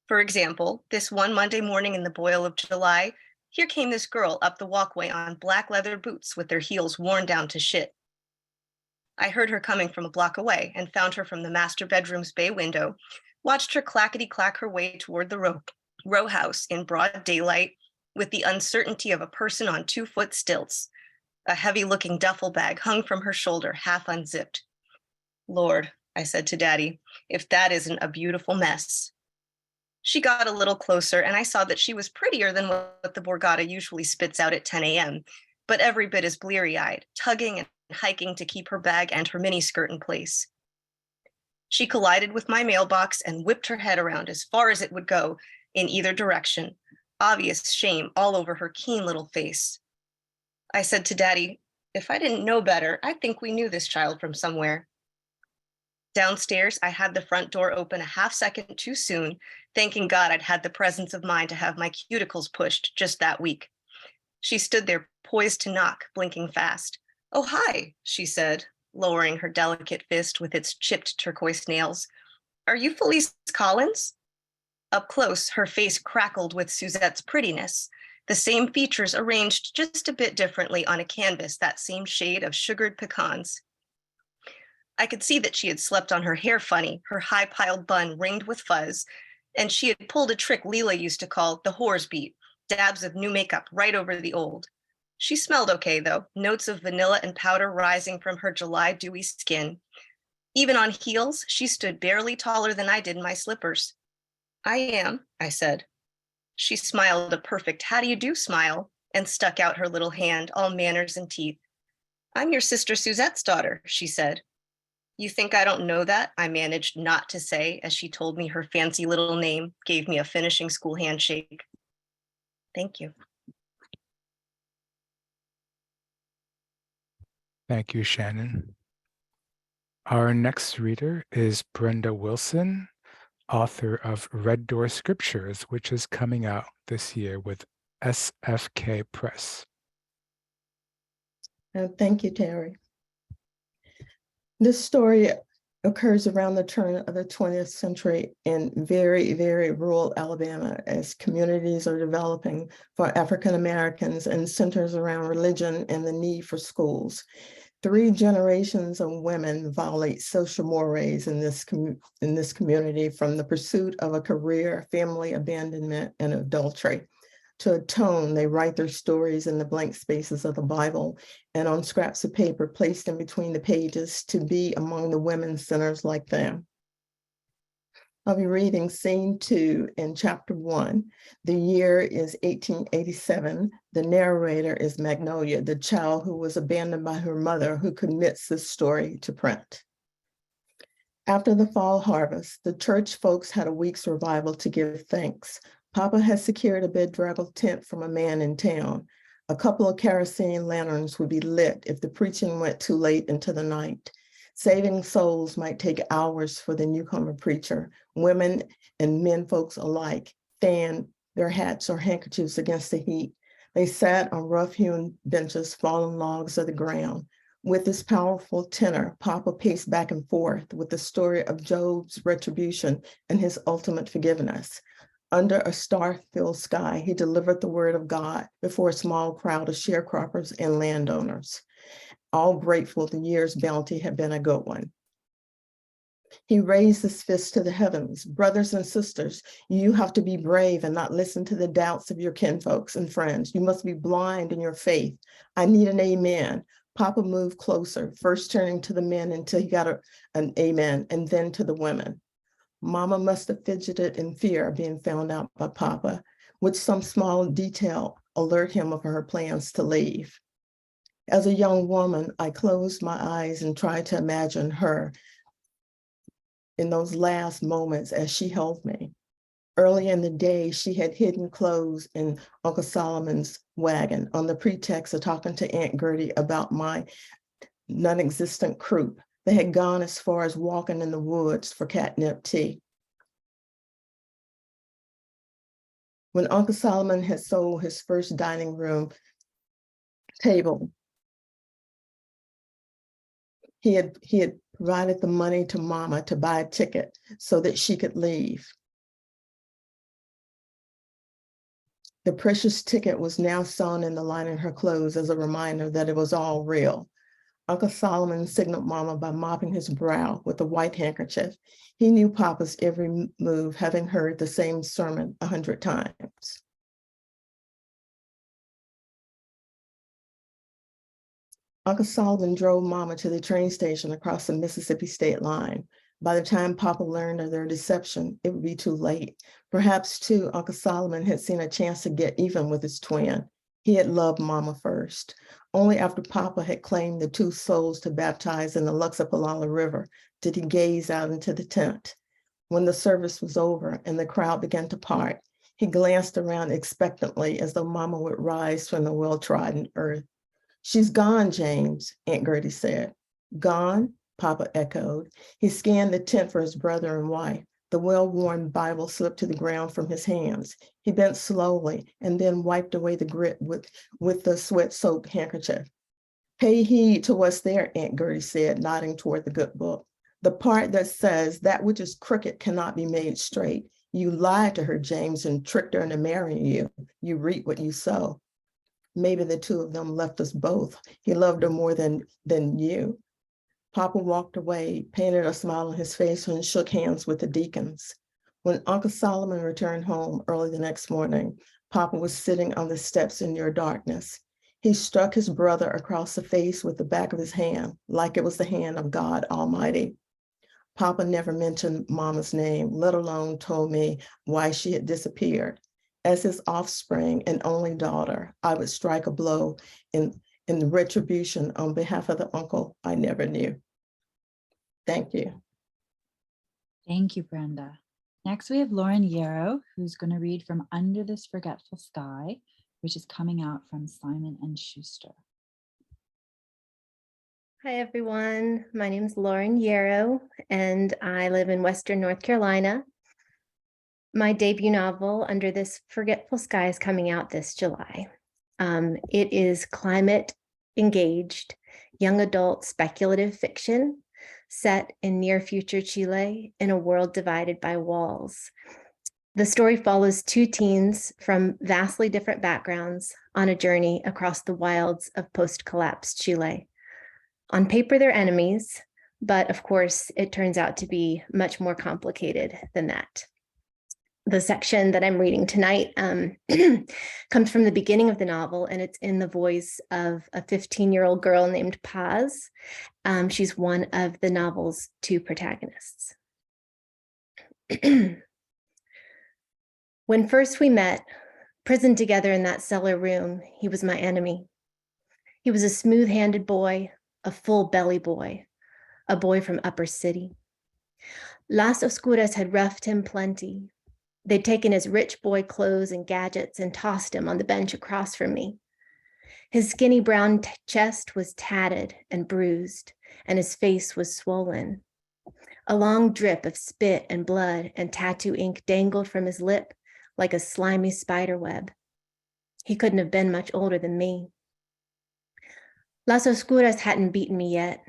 For example, this one Monday morning in the boil of July, here came this girl up the walkway on black leather boots with their heels worn down to shit. I heard her coming from a block away and found her from the master bedroom's bay window, watched her clackety-clack her way toward the row house in broad daylight, with the uncertainty of a person on 2-foot stilts. A heavy-looking duffel bag hung from her shoulder, half unzipped. Lord, I said to Daddy, if that isn't a beautiful mess. She got a little closer, and I saw that she was prettier than what the Borgata usually spits out at 10 a.m., but every bit as bleary-eyed, tugging and hiking to keep her bag and her miniskirt in place. She collided with my mailbox and whipped her head around as far as it would go in either direction, obvious shame all over her keen little face. I said to Daddy, if I didn't know better, I think we knew this child from somewhere. Downstairs, I had the front door open a half-second too soon, thanking God I'd had the presence of mind to have my cuticles pushed just that week. She stood there poised to knock, blinking fast. Oh, hi, she said, lowering her delicate fist with its chipped turquoise nails. Are you Felice Collins? Up close, her face crackled with Suzette's prettiness, the same features arranged just a bit differently on a canvas, that same shade of sugared pecans. I could see that she had slept on her hair funny, her high-piled bun ringed with fuzz, and she had pulled a trick Leela used to call the whore's beat, dabs of new makeup right over the old. She smelled okay, though, notes of vanilla and powder rising from her July dewy skin. Even on heels, she stood barely taller than I did in my slippers. I am, I said. She smiled a perfect how-do-you-do smile and stuck out her little hand, all manners and teeth. I'm your sister Suzette's daughter, she said. You think I don't know that? I managed not to say as she told me her fancy little name, gave me a finishing school handshake. Thank you. Thank you, Shannon. Our next reader is Brenda Wilson, author of Red Door Scriptures, which is coming out this year with SFK Press. Thank you, Terry. This story occurs around the turn of the 20th century in very, very rural Alabama as communities are developing for African Americans and centers around religion and the need for schools. 3 generations of women violate social mores in this community, from the pursuit of a career, family abandonment, and adultery. To atone, they write their stories in the blank spaces of the Bible and on scraps of paper placed in between the pages to be among the women sinners like them. I'll be reading scene 2 in chapter 1. The year is 1887. The narrator is Magnolia, the child who was abandoned by her mother, who commits this story to print. After the fall harvest, the church folks had a week's revival to give thanks. Papa had secured a bedraggled tent from a man in town. A couple of kerosene lanterns would be lit if the preaching went too late into the night. Saving souls might take hours for the newcomer preacher. Women and men folks alike fanned their hats or handkerchiefs against the heat. They sat on rough-hewn benches, fallen logs of the ground. With his powerful tenor, Papa paced back and forth with the story of Job's retribution and his ultimate forgiveness. Under a star-filled sky, he delivered the word of God before a small crowd of sharecroppers and landowners, all grateful the year's bounty had been a good one. He raised his fist to the heavens. Brothers and sisters, you have to be brave and not listen to the doubts of your kinfolks and friends. You must be blind in your faith. I need an amen. Papa moved closer, first turning to the men until he got an amen, and then to the women. Mama must have fidgeted in fear of being found out by Papa. Would some small detail alert him of her plans to leave? As a young woman, I closed my eyes and tried to imagine her in those last moments as she held me. Early in the day, she had hidden clothes in Uncle Solomon's wagon on the pretext of talking to Aunt Gertie about my non-existent croup. They had gone as far as walking in the woods for catnip tea. When Uncle Solomon had sold his first dining room table, he had provided the money to Mama to buy a ticket so that she could leave. The precious ticket was now sewn in the line in her clothes as a reminder that it was all real. Uncle Solomon signaled Mama by mopping his brow with a white handkerchief. He knew Papa's every move, having heard the same sermon 100 times. Uncle Solomon drove Mama to the train station across the Mississippi state line. By the time Papa learned of their deception, it would be too late. Perhaps, too, Uncle Solomon had seen a chance to get even with his twin. He had loved Mama first. Only after Papa had claimed the two souls to baptize in the Luxapalala River did he gaze out into the tent. When the service was over and the crowd began to part, he glanced around expectantly as though Mama would rise from the well-trodden earth. "She's gone, James," Aunt Gertie said. "Gone?" Papa echoed. He scanned the tent for his brother and wife. The well-worn Bible slipped to the ground from his hands. He bent slowly and then wiped away the grit with the sweat-soaked handkerchief. "Pay heed to what's there," Aunt Gertie said, nodding toward the good book. "The part that says that which is crooked cannot be made straight. You lied to her, James, and tricked her into marrying you. You reap what you sow. Maybe the two of them left us both. He loved her more than you." Papa walked away, painted a smile on his face, and shook hands with the deacons. When Uncle Solomon returned home early the next morning, Papa was sitting on the steps in near darkness. He struck his brother across the face with the back of his hand, like it was the hand of God Almighty. Papa never mentioned Mama's name, let alone told me why she had disappeared. As his offspring and only daughter, I would strike a blow in retribution on behalf of the uncle I never knew. Thank you. Thank you, Brenda. Next, we have Lauren Yero, who's going to read from Under This Forgetful Sky, which is coming out from Simon & Schuster. Hi, everyone. My name is Lauren Yero, and I live in Western North Carolina. My debut novel, Under This Forgetful Sky, is coming out this July. It is climate engaged, young adult speculative fiction set in near future Chile in a world divided by walls. The story follows two teens from vastly different backgrounds on a journey across the wilds of post-collapse Chile. On paper, they're enemies, but of course, it turns out to be much more complicated than that. The section that I'm reading tonight comes from the beginning of the novel, and it's in the voice of a 15-year-old girl named Paz. She's one of the novel's two protagonists. When first we met, prisoned together in that cellar room, he was my enemy. He was a smooth-handed boy, a full belly boy, a boy from Upper City. Las Oscuras had roughed him plenty. They'd taken his rich boy clothes and gadgets and tossed him on the bench across from me. His skinny brown chest was tatted and bruised, and his face was swollen. A long drip of spit and blood and tattoo ink dangled from his lip like a slimy spider web. He couldn't have been much older than me. Las Oscuras hadn't beaten me yet,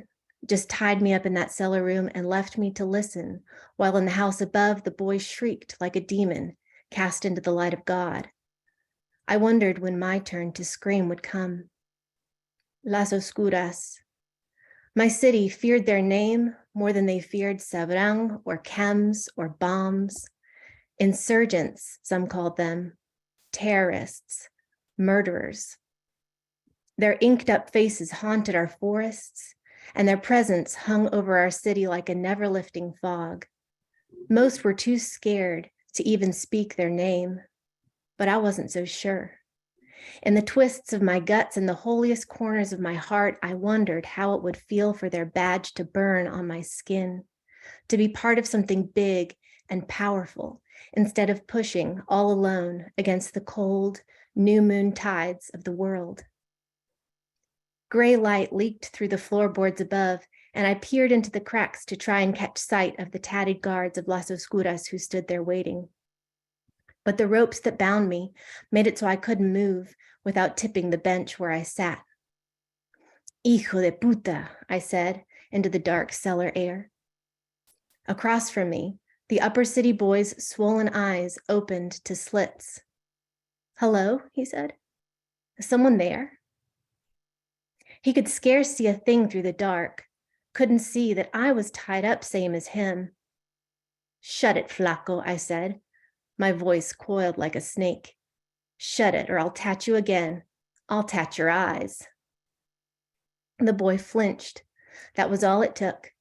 just tied me up in that cellar room and left me to listen, while in the house above, the boy shrieked like a demon cast into the light of God. I wondered when my turn to scream would come. Las Oscuras. My city feared their name more than they feared Sabrang or chems or bombs. Insurgents, some called them, terrorists, murderers. Their inked up faces haunted our forests, and their presence hung over our city like a never-lifting fog. Most were too scared to even speak their name, but I wasn't so sure. In the twists of my guts and the holiest corners of my heart, I wondered how it would feel for their badge to burn on my skin, to be part of something big and powerful, instead of pushing all alone against the cold, new moon tides of the world. Gray light leaked through the floorboards above, and I peered into the cracks to try and catch sight of the tatted guards of Las Oscuras who stood there waiting. But the ropes that bound me made it so I couldn't move without tipping the bench where I sat. Hijo de puta, I said into the dark cellar air. Across from me, the Upper City boy's swollen eyes opened to slits. Hello, he said. Is someone there? He could scarce see a thing through the dark, couldn't see that I was tied up same as him. Shut it, flaco, I said, my voice coiled like a snake. Shut it or I'll tat you again. I'll tat your eyes. The boy flinched. That was all it took.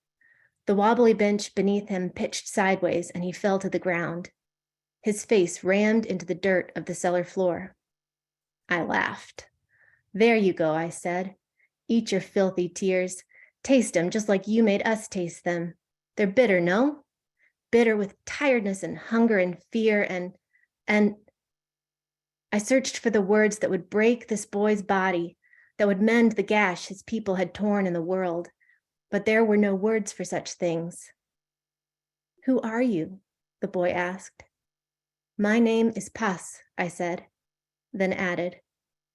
The wobbly bench beneath him pitched sideways and he fell to the ground. His face rammed into the dirt of the cellar floor. I laughed. There you go, I said. Eat your filthy tears. Taste them just like you made us taste them. They're bitter, no? Bitter with tiredness and hunger and fear and I searched for the words that would break this boy's body, that would mend the gash his people had torn in the world. But there were no words for such things. Who are you? The boy asked. My name is Paz, I said, then added,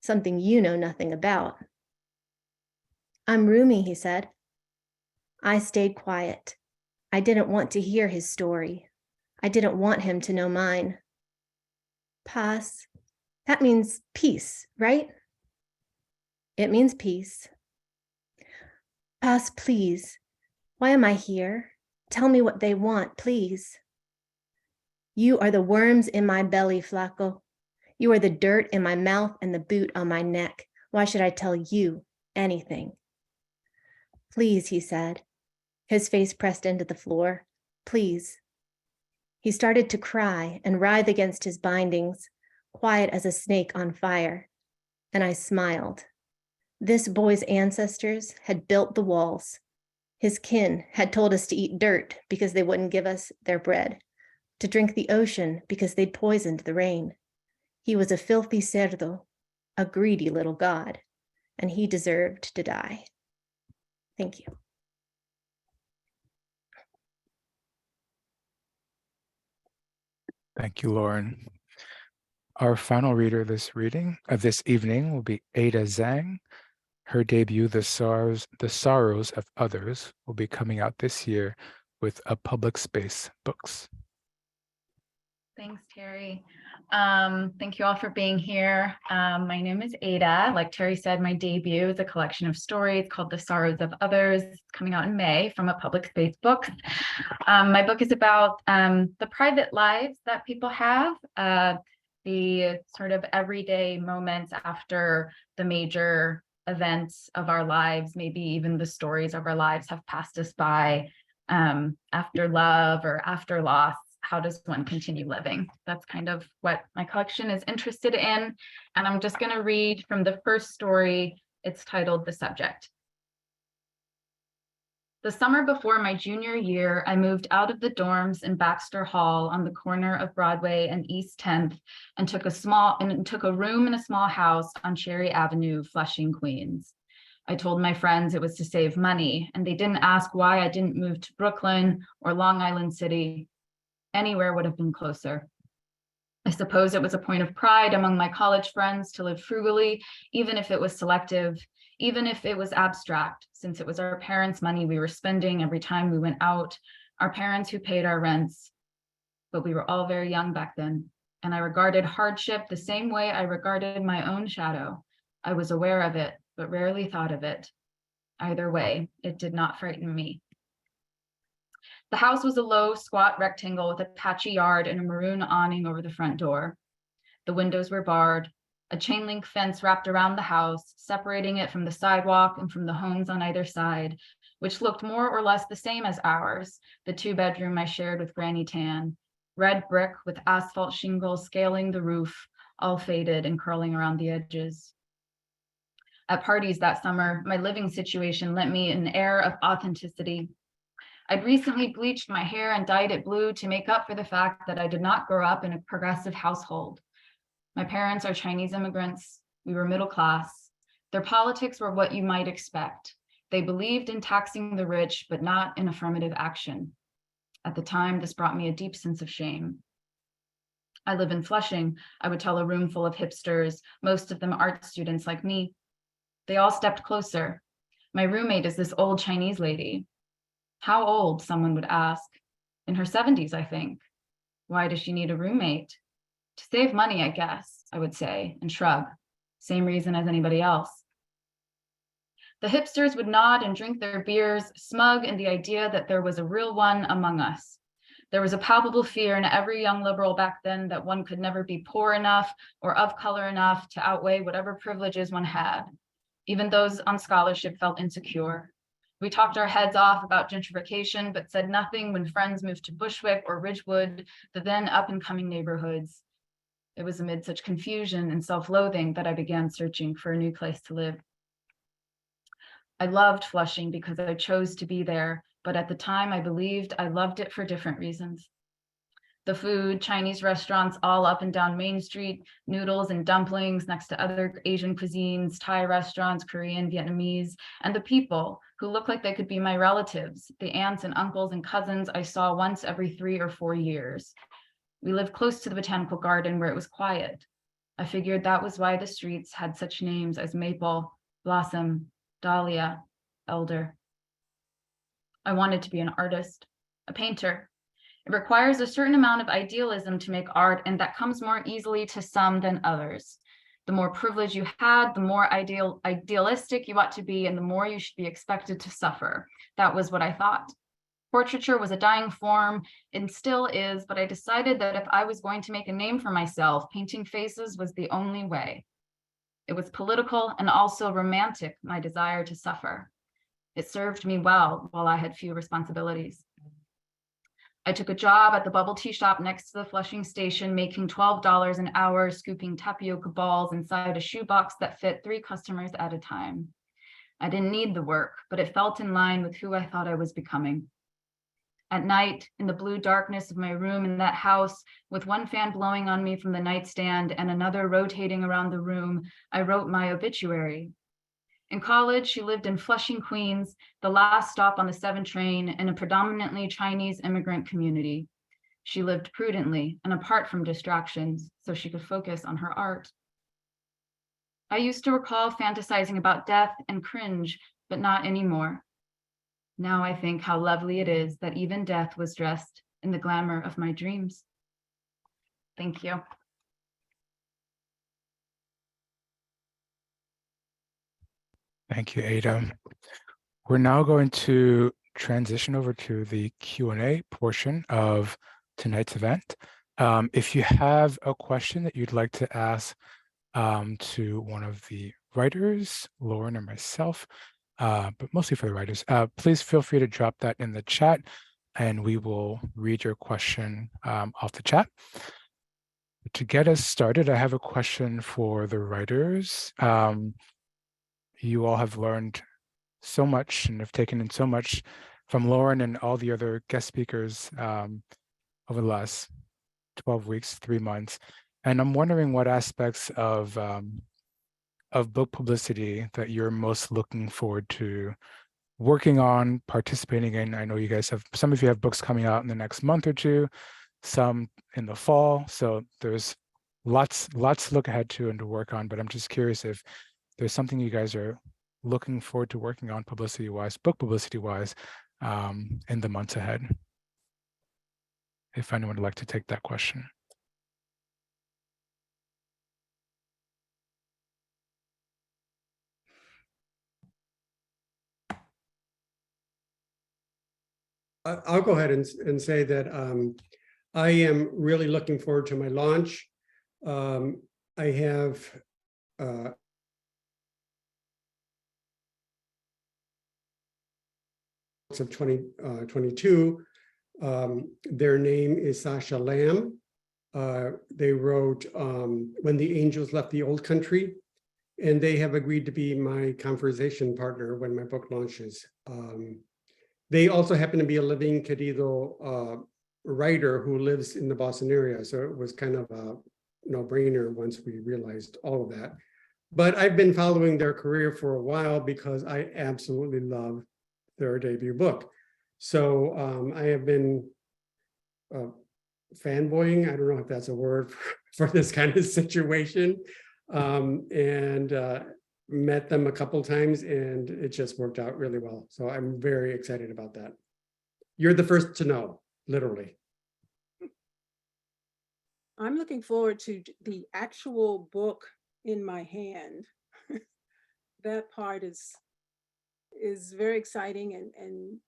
something you know nothing about. I'm Rumi, he said. I stayed quiet. I didn't want to hear his story. I didn't want him to know mine. Paz, that means peace, right? It means peace. Paz, please. Why am I here? Tell me what they want, please. You are the worms in my belly, Flaco. You are the dirt in my mouth and the boot on my neck. Why should I tell you anything? Please, he said, his face pressed into the floor. Please. He started to cry and writhe against his bindings, quiet as a snake on fire. And I smiled. This boy's ancestors had built the walls. His kin had told us to eat dirt because they wouldn't give us their bread, to drink the ocean because they'd poisoned the rain. He was a filthy cerdo, a greedy little god, and he deserved to die. Thank you. Thank you, Lauren. Our final reader this evening will be Ada Zhang. Her debut, The Sorrows of Others, will be coming out this year with A Public Space Books. Thanks, Terry. Thank you all for being here. My name is Ada. Like Terry said, my debut is a collection of stories called The Sorrows of Others. It's coming out in May from A Public Space Books. My book is about the private lives that people have, the sort of everyday moments after the major events of our lives, maybe even the stories of our lives have passed us by, after love or after loss. How does one continue living? That's kind of what my collection is interested in. And I'm just going to read from the first story. It's titled The Subject. The summer before my junior year, I moved out of the dorms in Baxter Hall on the corner of Broadway and East 10th and took a room in a small house on Cherry Avenue, Flushing, Queens. I told my friends it was to save money, and they didn't ask why I didn't move to Brooklyn or Long Island City. Anywhere would have been closer. I suppose it was a point of pride among my college friends to live frugally, even if it was selective, even if it was abstract, since it was our parents' money we were spending every time we went out, our parents who paid our rents. But we were all very young back then, and I regarded hardship the same way I regarded my own shadow. I was aware of it, but rarely thought of it. Either way, it did not frighten me. The house was a low, squat rectangle with a patchy yard and a maroon awning over the front door. The windows were barred. A chain link fence wrapped around the house, separating it from the sidewalk and from the homes on either side, which looked more or less the same as ours, the two-bedroom I shared with Granny Tan. Red brick with asphalt shingles scaling the roof, all faded and curling around the edges. At parties that summer, my living situation lent me an air of authenticity. I'd recently bleached my hair and dyed it blue to make up for the fact that I did not grow up in a progressive household. My parents are Chinese immigrants. We were middle class. Their politics were what you might expect. They believed in taxing the rich, but not in affirmative action. At the time, this brought me a deep sense of shame. I live in Flushing, I would tell a room full of hipsters, most of them art students like me. They all stepped closer. My roommate is this old Chinese lady. How old, someone would ask. In her 70s, I think. Why does she need a roommate? To save money, I guess, I would say, and shrug. Same reason as anybody else. The hipsters would nod and drink their beers, smug in the idea that there was a real one among us. There was a palpable fear in every young liberal back then that one could never be poor enough or of color enough to outweigh whatever privileges one had. Even those on scholarship felt insecure. We talked our heads off about gentrification, but said nothing when friends moved to Bushwick or Ridgewood, the then up-and-coming neighborhoods. It was amid such confusion and self-loathing that I began searching for a new place to live. I loved Flushing because I chose to be there, but at the time I believed I loved it for different reasons. The food, Chinese restaurants all up and down Main Street, noodles and dumplings next to other Asian cuisines, Thai restaurants, Korean, Vietnamese, and the people who look like they could be my relatives, the aunts and uncles and cousins I saw once every 3 or 4 years. We lived close to the botanical garden where it was quiet. I figured that was why the streets had such names as Maple, Blossom, Dahlia, Elder. I wanted to be an artist, a painter. It requires a certain amount of idealism to make art, and that comes more easily to some than others. The more privilege you had, the more idealistic you ought to be, and the more you should be expected to suffer. That was what I thought. Portraiture was a dying form and still is, but I decided that if I was going to make a name for myself, painting faces was the only way. It was political and also romantic, my desire to suffer. It served me well while I had few responsibilities. I took a job at the bubble tea shop next to the Flushing station, making $12 an hour, scooping tapioca balls inside a shoebox that fit 3 customers at a time. I didn't need the work, but it felt in line with who I thought I was becoming. At night, in the blue darkness of my room in that house, with one fan blowing on me from the nightstand and another rotating around the room, I wrote my obituary. In college, she lived in Flushing, Queens, the last stop on the 7 train in a predominantly Chinese immigrant community. She lived prudently and apart from distractions so she could focus on her art. I used to recall fantasizing about death and cringe, but not anymore. Now I think how lovely it is that even death was dressed in the glamour of my dreams. Thank you. Thank you, Ada. We're now going to transition over to the Q&A portion of tonight's event. If you have a question that you'd like to ask to one of the writers, Lauren or myself, but mostly for the writers, please feel free to drop that in the chat and we will read your question off the chat. To get us started, I have a question for the writers. You all have learned so much and have taken in so much from Lauren and all the other guest speakers over the last 12 weeks, 3 months. And I'm wondering what aspects of book publicity that you're most looking forward to working on, participating in. I know you guys have, some of you have books coming out in the next month or 2, some in the fall. So there's lots to look ahead to and to work on, but I'm just curious if there's something you guys are looking forward to working on publicity-wise, book publicity-wise, in the months ahead. If anyone would like to take that question. I'll go ahead and say that I am really looking forward to my launch. I have of 2022. Their name is Sasha Lamb. They wrote When the Angels Left the Old Country, and they have agreed to be my conversation partner when my book launches. They also happen to be a living Querido writer who lives in the Boston area, so it was kind of a no-brainer once we realized all of that. But I've been following their career for a while because I absolutely love their debut book. So I have been fanboying, I don't know if that's a word for this kind of situation, and met them a couple times and it just worked out really well. So I'm very excited about that. You're the first to know, literally. I'm looking forward to the actual book in my hand. That part is very exciting, and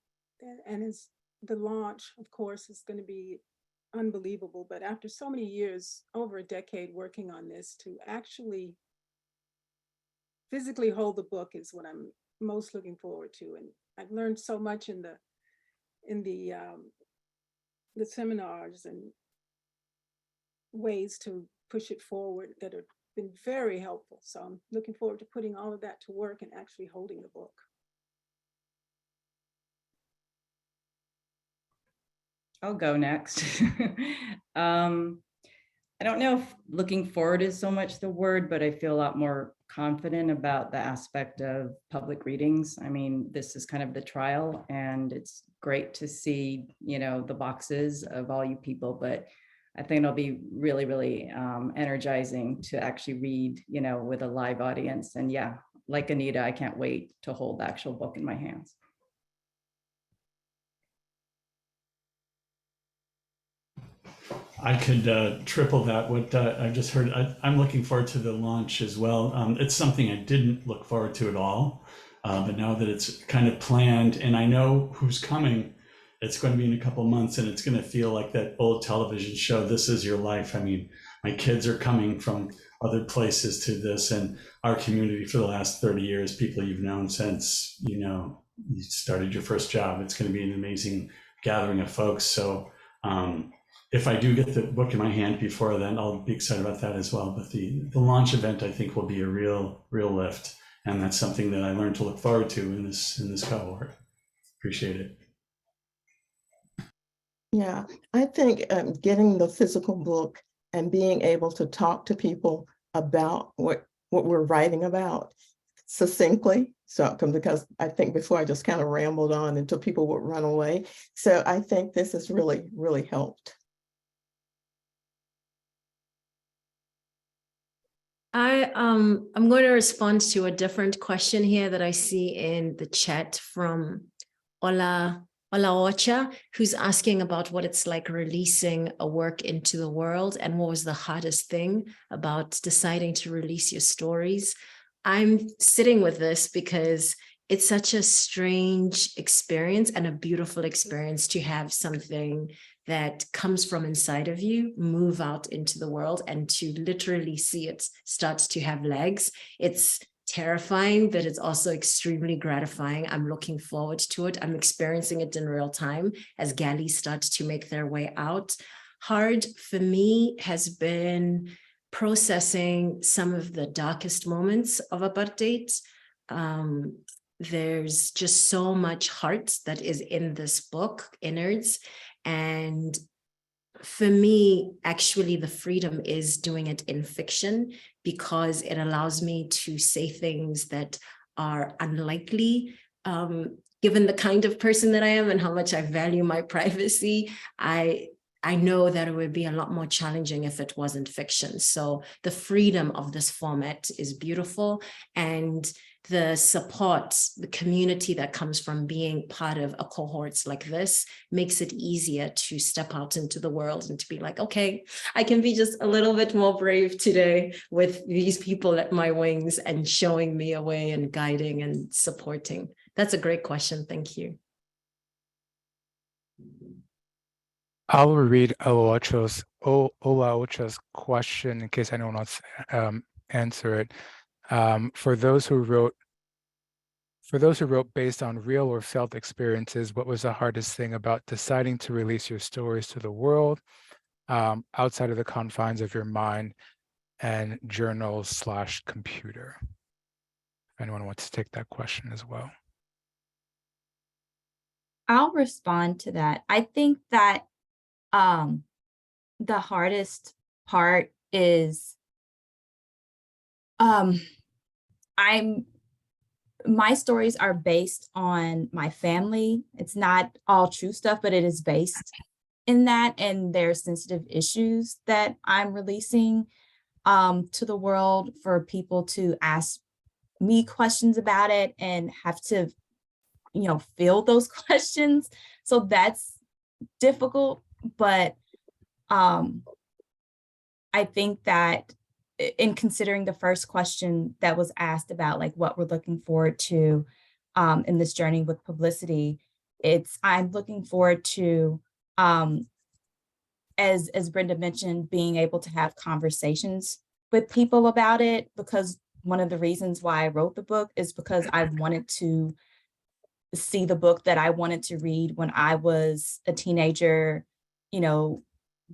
is the launch, of course, is going to be unbelievable. But after so many years, over a decade working on this, to actually physically hold the book is what I'm most looking forward to. And I've learned so much in the seminars and ways to push it forward that have been very helpful. So I'm looking forward to putting all of that to work and actually holding the book. I'll go next. I don't know if looking forward is so much the word, but I feel a lot more confident about the aspect of public readings. I mean, this is kind of the trial, and it's great to see, you know, the boxes of all you people, but I think it'll be really, really energizing to actually read, you know, with a live audience. And yeah, like Anita, I can't wait to hold the actual book in my hands. I could triple that. What I've just heard, I'm looking forward to the launch as well. It's something I didn't look forward to at all, but now that it's kind of planned and I know who's coming, it's going to be in a couple months, and it's going to feel like that old television show, This Is Your Life. I mean, my kids are coming from other places to this, and our community for the last 30 years, people you've known since, you know, you started your first job. It's going to be an amazing gathering of folks. So if I do get the book in my hand before then, I'll be excited about that as well. But the launch event, I think, will be a real lift. And that's something that I learned to look forward to in this cohort. Appreciate it. Yeah, I think getting the physical book and being able to talk to people about what we're writing about succinctly. So, because I think before I just kind of rambled on until people would run away. So I think this has really, really helped. I'm going to respond to a different question here that I see in the chat from Olaocha, who's asking about what it's like releasing a work into the world and what was the hardest thing about deciding to release your stories. I'm sitting with this because it's such a strange experience and a beautiful experience to have something that comes from inside of you move out into the world and to literally see it start to have legs. It's terrifying, but it's also extremely gratifying. I'm looking forward to it. I'm experiencing it in real time as galleys start to make their way out. Hard for me has been processing some of the darkest moments of apartheid. There's just so much heart that is in this book, Innards. And for me, actually, the freedom is doing it in fiction because it allows me to say things that are unlikely. Given the kind of person that I am and how much I value my privacy, I know that it would be a lot more challenging if it wasn't fiction. So the freedom of this format is beautiful, and the support, the community that comes from being part of a cohort like this makes it easier to step out into the world and to be like, okay, I can be just a little bit more brave today with these people at my wings and showing me a way and guiding and supporting. That's a great question. Thank you. I will read Olaocha's question in case anyone wants to answer it. For those who wrote based on real or felt experiences, what was the hardest thing about deciding to release your stories to the world outside of the confines of your mind and journal/computer? If anyone wants to take that question as well. I'll respond to that. I think that the hardest part is my stories are based on my family. It's not all true stuff, but it is based in that, and there's sensitive issues that I'm releasing to the world for people to ask me questions about it and have to, you know, field those questions. So that's difficult, but I think that in considering the first question that was asked about like what we're looking forward to in this journey with publicity, I'm looking forward to, as Brenda mentioned, being able to have conversations with people about it, because one of the reasons why I wrote the book is because I wanted to see the book that I wanted to read when I was a teenager, you know,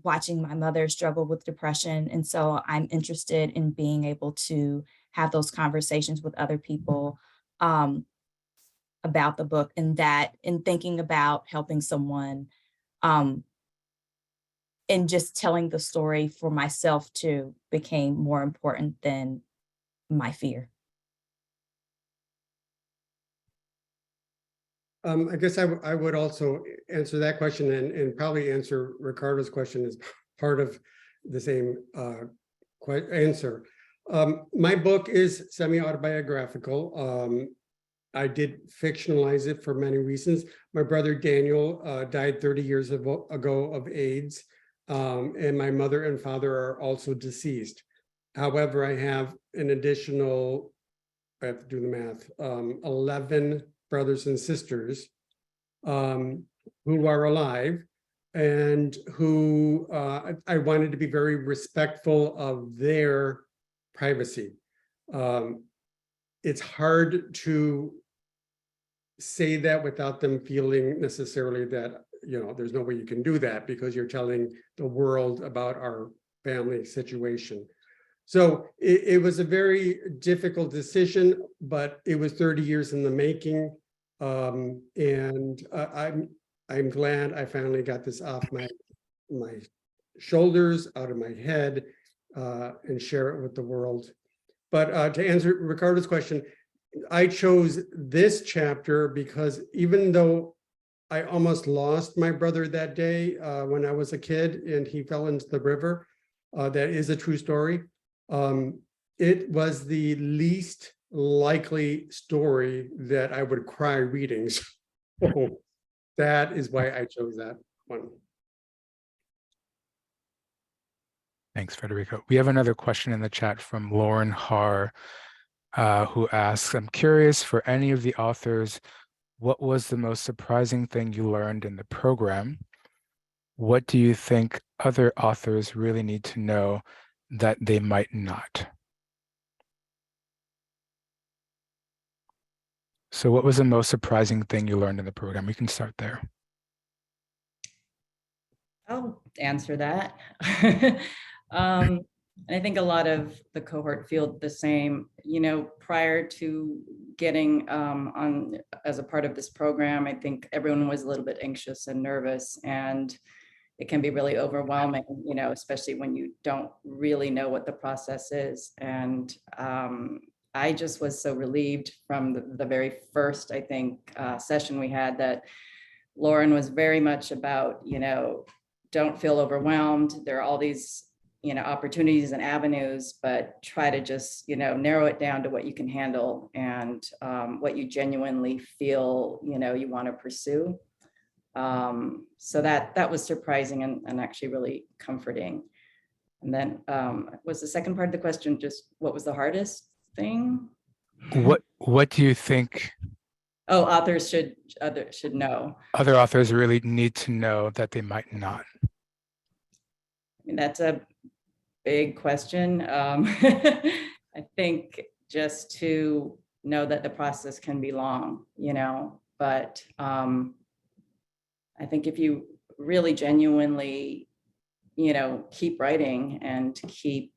watching my mother struggle with depression. And so I'm interested in being able to have those conversations with other people about the book, and that in thinking about helping someone and just telling the story for myself too became more important than my fear. I guess I would also answer that question and probably answer Ricardo's question as part of the same answer. My book is semi-autobiographical. I did fictionalize it for many reasons. My brother Daniel died 30 years ago of AIDS, and my mother and father are also deceased. However, I have an additional, I have to do the math, 11 brothers and sisters who are alive and who I wanted to be very respectful of their privacy. It's hard to say that without them feeling necessarily that, you know, there's no way you can do that because you're telling the world about our family situation. So it was a very difficult decision, but it was 30 years in the making. And I'm glad I finally got this off my shoulders, out of my head, and share it with the world. But to answer Ricardo's question, I chose this chapter because even though I almost lost my brother that day when I was a kid and he fell into the river, that is a true story. It was the least likely story that I would cry reading. So that is why I chose that one. Thanks, Federico. We have another question in the chat from Lauren Har, who asks, I'm curious, for any of the authors, what was the most surprising thing you learned in the program? What do you think other authors really need to know that they might not? So what was the most surprising thing you learned in the program? We can start there. I'll answer that. I think a lot of the cohort feel the same. You know, prior to getting on as a part of this program, I think everyone was a little bit anxious and nervous, and it can be really overwhelming, you know, especially when you don't really know what the process is. And I just was so relieved from the very first, I think, session we had, that Lauren was very much about, you know, don't feel overwhelmed. There are all these, you know, opportunities and avenues, but try to just, you know, narrow it down to what you can handle and what you genuinely feel, you know, you want to pursue. So that was surprising and actually really comforting. And then was the second part of the question just what was the hardest thing? What do you think? Oh, authors should know. Other authors really need to know that they might not. I mean, that's a big question. I think just to know that the process can be long, you know, but I think if you really genuinely, you know, keep writing and keep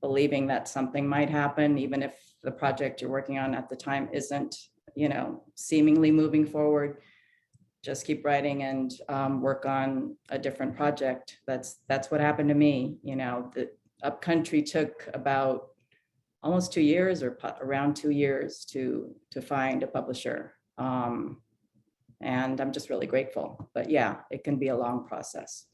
believing that something might happen, even if the project you're working on at the time isn't, you know, seemingly moving forward, just keep writing and work on a different project. That's what happened to me. You know, the Upcountry took about almost 2 years or around 2 years to find a publisher. And I'm just really grateful. But yeah, it can be a long process.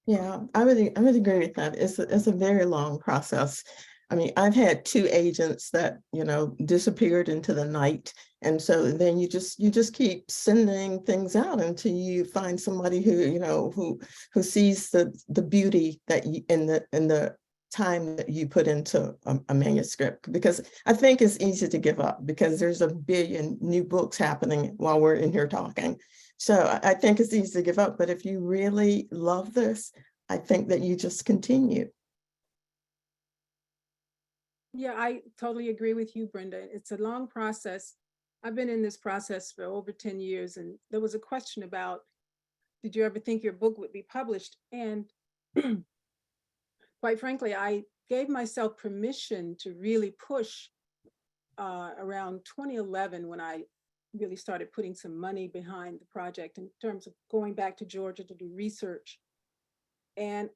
Yeah, I would agree with that. It's a very long process. I mean, I've had 2 agents that, you know, disappeared into the night. And so then you just keep sending things out until you find somebody who, you know, who sees the beauty that you in the time that you put into a manuscript. Because I think it's easy to give up because there's a billion new books happening while we're in here talking. So I think it's easy to give up, but if you really love this, I think that you just continue. Yeah, I totally agree with you, Brenda. It's a long process. I've been in this process for over 10 years, and there was a question about, did you ever think your book would be published? And quite frankly, I gave myself permission to really push around 2011 when I really started putting some money behind the project in terms of going back to Georgia to do research. And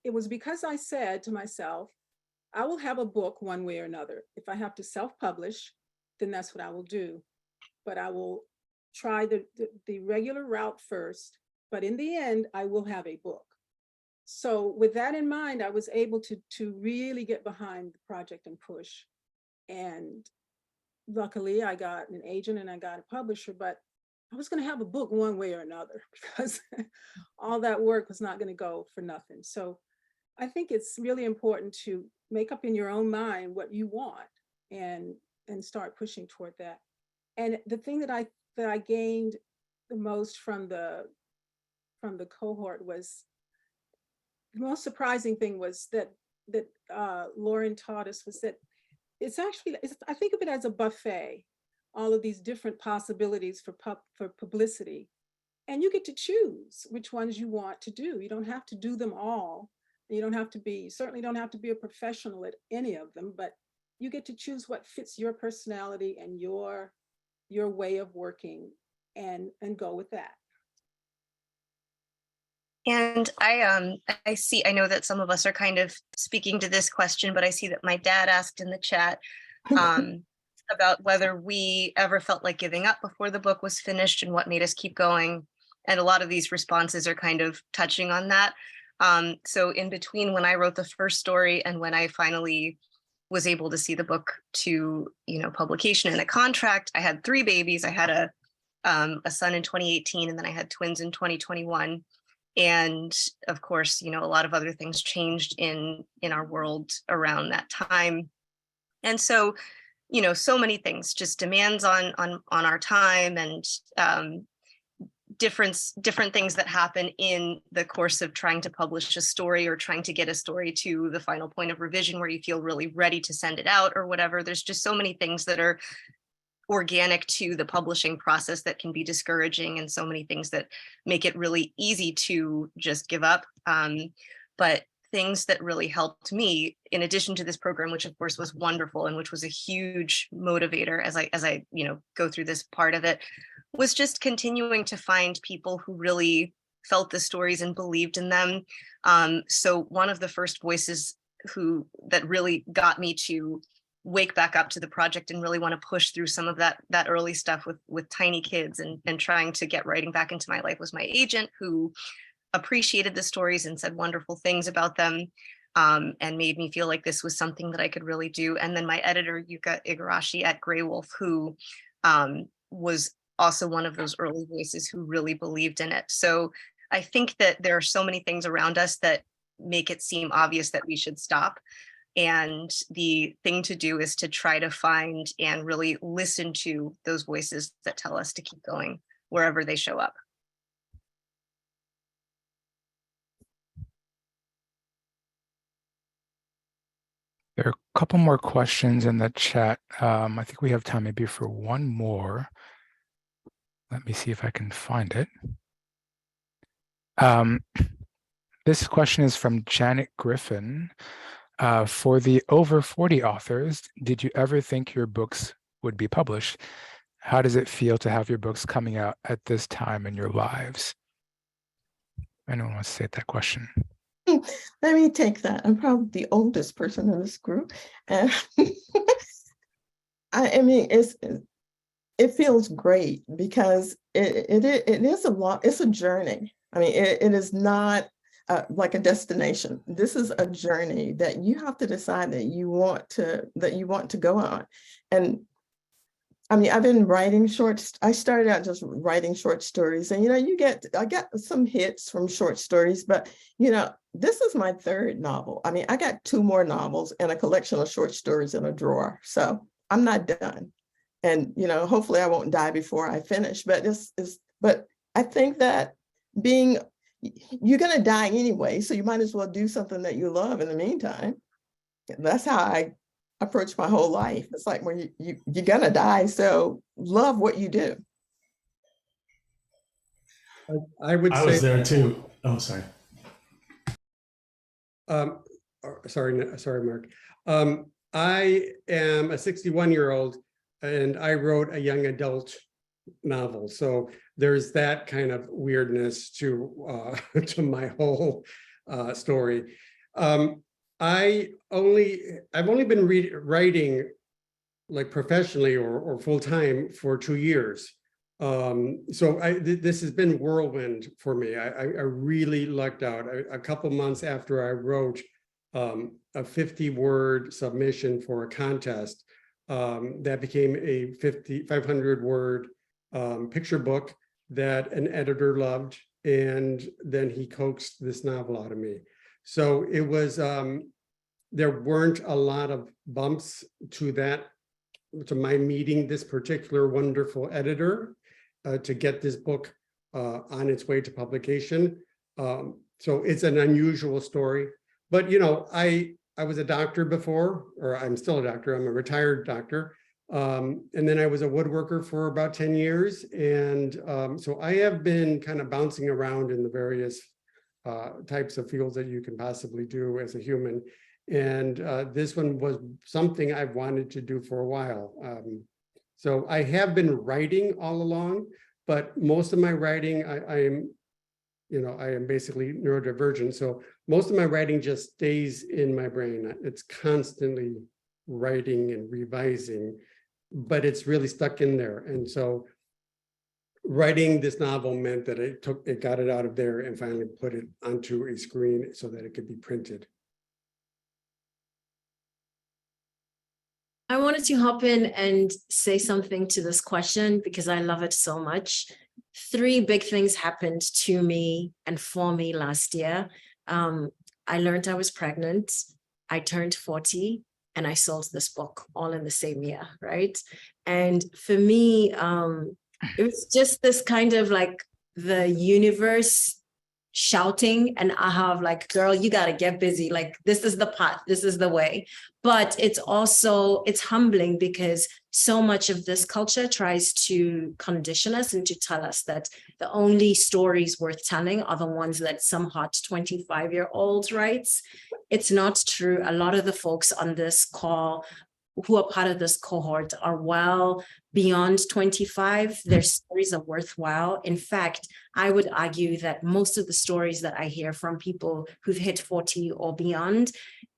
it was because I said to myself, I will have a book one way or another. If I have to self-publish, then that's what I will do. But I will try the regular route first. But in the end, I will have a book. So with that in mind, I was able to really get behind the project and push. And luckily, I got an agent and I got a publisher, but I was going to have a book one way or another because all that work was not going to go for nothing. So I think it's really important to make up in your own mind what you want and start pushing toward that. And the thing that I gained the most from the cohort was, the most surprising thing was that Lauren taught us was that it's actually, I think of it as a buffet, all of these different possibilities for publicity. And you get to choose which ones you want to do. You don't have to do them all. You don't have to be, you certainly don't have to be a professional at any of them, but you get to choose what fits your personality and your way of working and go with that. And I see, I know that some of us are kind of speaking to this question, but I see that my dad asked in the chat about whether we ever felt like giving up before the book was finished and what made us keep going. And a lot of these responses are kind of touching on that. So in between when I wrote the first story and when I finally was able to see the book to, publication and a contract, I had 3 babies. I had a son in 2018, and then I had twins in 2021. And of course, a lot of other things changed in our world around that time. And so, so many things, just demands on our time and different things that happen in the course of trying to publish a story or trying to get a story to the final point of revision where you feel really ready to send it out or whatever. There's just so many things that are organic to the publishing process that can be discouraging, and so many things that make it really easy to just give up. But things that really helped me, in addition to this program, which of course was wonderful and which was a huge motivator as I go through this part of it, was just continuing to find people who really felt the stories and believed in them. So one of the first voices that really got me to wake back up to the project and really want to push through some of that early stuff with tiny kids and trying to get writing back into my life was my agent, who appreciated the stories and said wonderful things about them, and made me feel like this was something that I could really do. And then my editor, Yuka Igarashi at Graywolf, who was also one of those early voices who really believed in it. So I think that there are so many things around us that make it seem obvious that we should stop. And the thing to do is to try to find and really listen to those voices that tell us to keep going wherever they show up. There are a couple more questions in the chat. I think we have time maybe for one more. Let me see if I can find it. This question is from Janet Griffin. For the over 40 authors, did you ever think your books would be published? How does it feel to have your books coming out at this time in your lives? Anyone wants to say that question? Let me take that. I'm probably the oldest person in this group. And I mean, it feels great because it is it's a journey. I mean, it is not like a destination. This is a journey that you have to decide that you want to go on. And I mean, I've been writing I started out just writing short stories, and I got some hits from short stories, but this is my 3rd novel. I mean, I got 2 more novels and a collection of short stories in a drawer. So I'm not done. And hopefully I won't die before I finish. But but I think that you're gonna die anyway, so you might as well do something that you love in the meantime. That's how I approach my whole life. It's like when you're gonna die, so love what you do. I would say I was there too. Oh, sorry. Sorry, Mark. I am a 61-year-old and I wrote a young adult novel. So there's that kind of weirdness to to my whole story. I've only been writing like professionally or full time for 2 years. So this has been whirlwind for me. I really lucked out. A couple months after I wrote a 50-word submission for a contest, that became a 500-word picture book that an editor loved, and then he coaxed this novel out of me. So it was, there weren't a lot of bumps to my meeting this particular wonderful editor to get this book on its way to publication. So it's an unusual story, but you know, I was a doctor before, or I'm still a doctor, I'm a retired doctor. And then I was a woodworker for about 10 years. And so I have been kind of bouncing around in the various types of fields that you can possibly do as a human. And this one was something I've wanted to do for a while. So I have been writing all along, but most of my writing, I am basically neurodivergent. So most of my writing just stays in my brain. It's constantly writing and revising, but it's really stuck in there. And so writing this novel meant that it got it out of there and finally put it onto a screen so that it could be printed. I wanted to hop in and say something to this question because I love it so much. 3 big things happened to me and for me last year. I learned I was pregnant, I turned 40, and I sold this book all in the same year, right? And for me, it was just this kind of like the universe shouting and I have like, girl, you got to get busy. Like, this is the path, this is the way. But it's humbling because so much of this culture tries to condition us and to tell us that the only stories worth telling are the ones that some hot 25-year-old writes. It's not true. A lot of the folks on this call who are part of this cohort are well beyond 25. Their stories are worthwhile. In fact, I would argue that most of the stories that I hear from people who've hit 40 or beyond,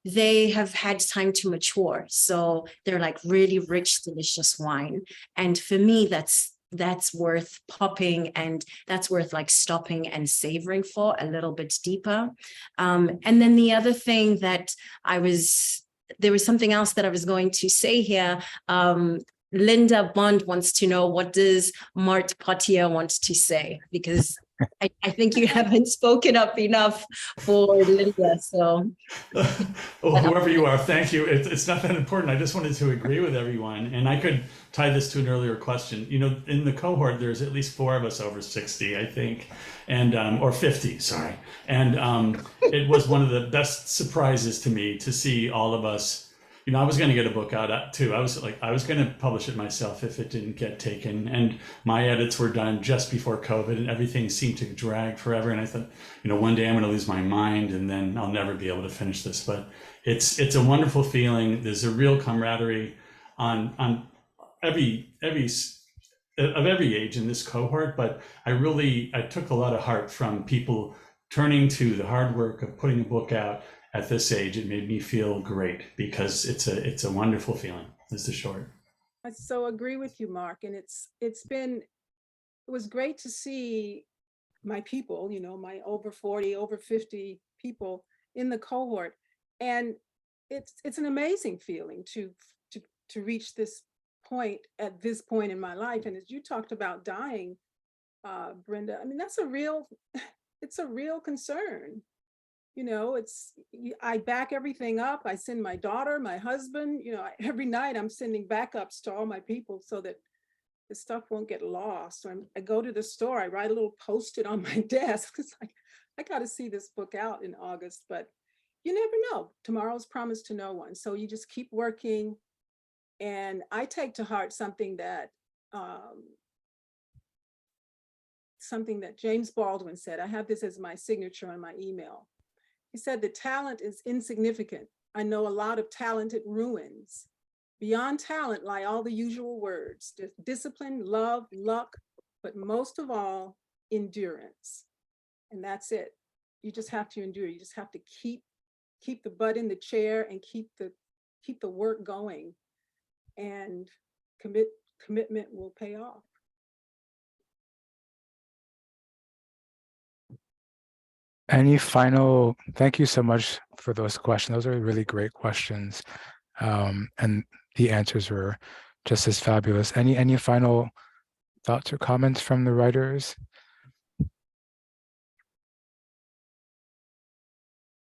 they have had time to mature. So they're like really rich, delicious wine. And for me, that's worth popping, and that's worth like stopping and savoring for a little bit deeper. And then the other thing that there was something else that I was going to say here. Linda Bond wants to know, what does Mart Pothier want to say? Because I think you haven't spoken up enough for Linda. So, well, whoever you are, thank you. It's not that important. I just wanted to agree with everyone. And I could tie this to an earlier question. You know, in the cohort, there's at least 4 of us over 60, I think, and or 50, sorry. And it was one of the best surprises to me to see all of us. You know, I was going to get a book out too. I was going to publish it myself if it didn't get taken. And my edits were done just before COVID, and everything seemed to drag forever. And I thought, you know, one day I'm going to lose my mind, and then I'll never be able to finish this. But it's a wonderful feeling. There's a real camaraderie on every age in this cohort. But I took a lot of heart from people turning to the hard work of putting a book out. At this age, it made me feel great because it's a wonderful feeling. Is the short. I so agree with you, Mark. And it was great to see my people, you know, my over 40, over 50 people in the cohort. And it's an amazing feeling to reach this point at this point in my life. And as you talked about dying, Brenda, I mean, it's a real concern. You know, I back everything up. I send my daughter, my husband, you know, every night I'm sending backups to all my people so that the stuff won't get lost. So I go to the store, I write a little post-it on my desk. It's like, I got to see this book out in August, but you never know. Tomorrow's promised to no one. So you just keep working. And I take to heart something that James Baldwin said. I have this as my signature on my email. He said, the talent is insignificant. I know a lot of talented ruins. Beyond talent lie all the usual words: discipline, love, luck, but most of all, endurance. And that's it. You just have to endure. You just have to keep the butt in the chair and keep the work going, and commitment will pay off. Thank you so much for those questions. Those are really great questions. And the answers were just as fabulous. Any final thoughts or comments from the writers?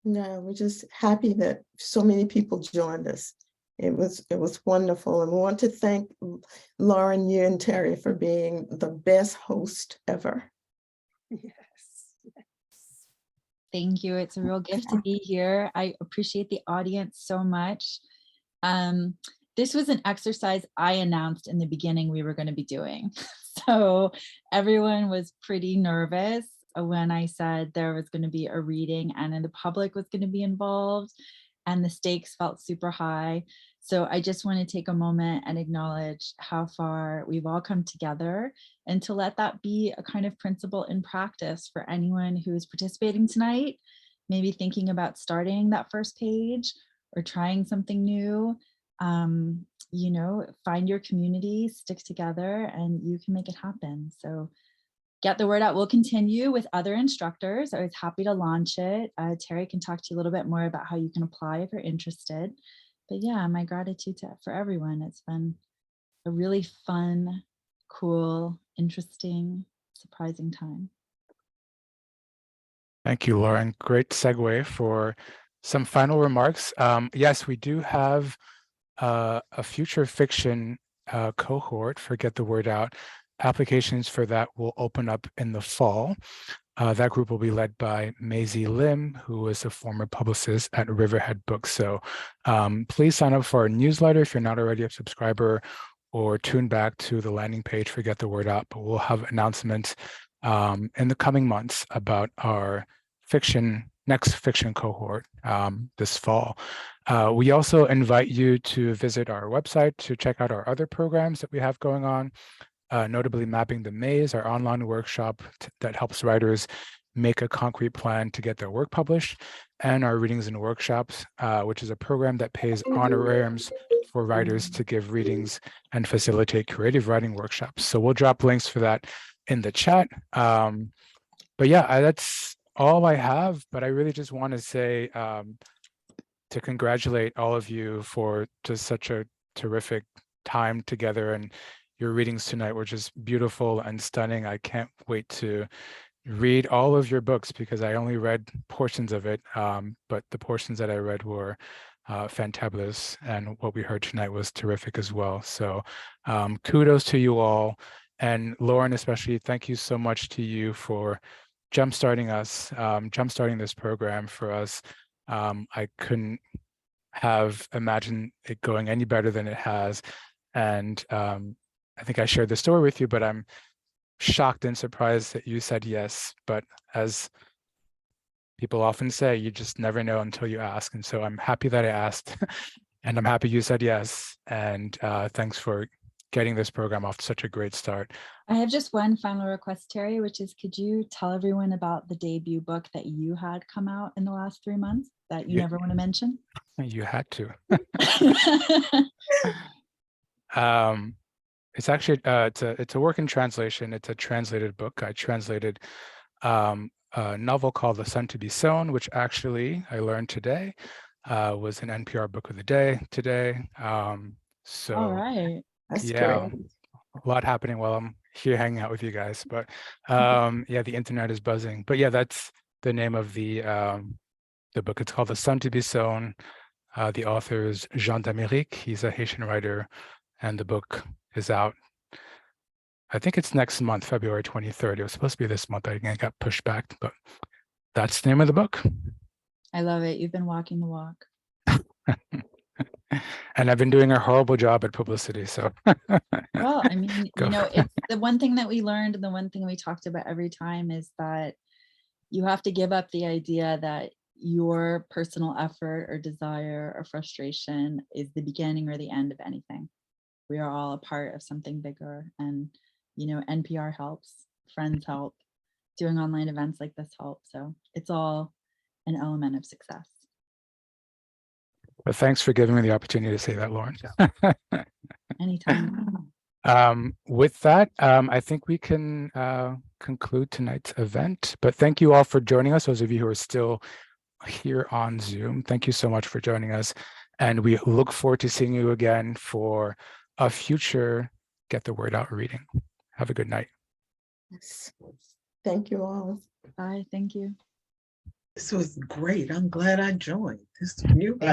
No, we're just happy that so many people joined us. It was wonderful. And we want to thank Lauren, you and Terry for being the best host ever. Yes. Thank you. It's a real gift to be here. I appreciate the audience so much. This was an exercise I announced in the beginning we were going to be doing. So everyone was pretty nervous when I said there was going to be a reading and then the public was going to be involved, and the stakes felt super high. So I just want to take a moment and acknowledge how far we've all come together, and to let that be a kind of principle in practice for anyone who's participating tonight, maybe thinking about starting that first page or trying something new. You know, find your community, stick together, and you can make it happen. So get the word out. We'll continue with other instructors. I was happy to launch it. Terry can talk to you a little bit more about how you can apply if you're interested. But yeah, my gratitude for everyone. It's been a really fun, cool, interesting, surprising time. Thank you, Lauren. Great segue for some final remarks. Yes, we do have a future fiction cohort for Get the Word Out. Applications for that will open up in the fall. That group will be led by Maisie Lim, who is a former publicist at Riverhead Books. So please sign up for our newsletter if you're not already a subscriber, or tune back to the landing page for Get the Word Out. But we'll have announcements in the coming months about our next fiction cohort this fall. We also invite you to visit our website to check out our other programs that we have going on. Notably Mapping the Maze, our online workshop that helps writers make a concrete plan to get their work published, and our Readings and Workshops, which is a program that pays honorariums for writers to give readings and facilitate creative writing workshops. So we'll drop links for that in the chat. But yeah, that's all I have, but I really just want to say to congratulate all of you for just such a terrific time together, and your readings tonight were just beautiful and stunning. I can't wait to read all of your books because I only read portions of it, but the portions that I read were fantabulous, and what we heard tonight was terrific as well. So kudos to you all, and Lauren especially, thank you so much to you for jumpstarting this program for us. I couldn't have imagined it going any better than it has, and I think I shared the story with you, but I'm shocked and surprised that you said yes. But as people often say, you just never know until you ask. And so I'm happy that I asked, and I'm happy you said yes. And thanks for getting this program off to such a great start. I have just one final request, Terry, which is, could you tell everyone about the debut book that you had come out in the last 3 months that you never want to mention? You had to. It's actually it's a work in translation. It's a translated book. I translated a novel called The Sun to Be Sown, which actually I learned today was an NPR Book of the Day today. So all right, that's yeah, great. a lot happening while I'm here hanging out with you guys. But yeah, the internet is buzzing. But yeah, that's the name of the book. It's called The Sun to Be Sown. The author is Jean d'Amérique. He's a Haitian writer, and the book is out. I think it's next month, February 23rd. It was supposed to be this month. I got pushed back, but that's the name of the book. I love it. You've been walking the walk. And I've been doing a horrible job at publicity, so. Well, I mean, Go. you know, it's the one thing that we learned and the one thing we talked about every time is that you have to give up the idea that your personal effort or desire or frustration is the beginning or the end of anything. We are all a part of something bigger, and, you know, NPR helps, friends help, doing online events like this helps. So it's all an element of success. But thanks for giving me the opportunity to say that, Lauren. Anytime. With that, I think we can conclude tonight's event. But thank you all for joining us. Those of you who are still here on Zoom, thank you so much for joining us. And we look forward to seeing you again for a future Get the Word Out reading. Have a good night. Yes. Thank you all. Bye. Thank you. This was great. I'm glad I joined. This you guys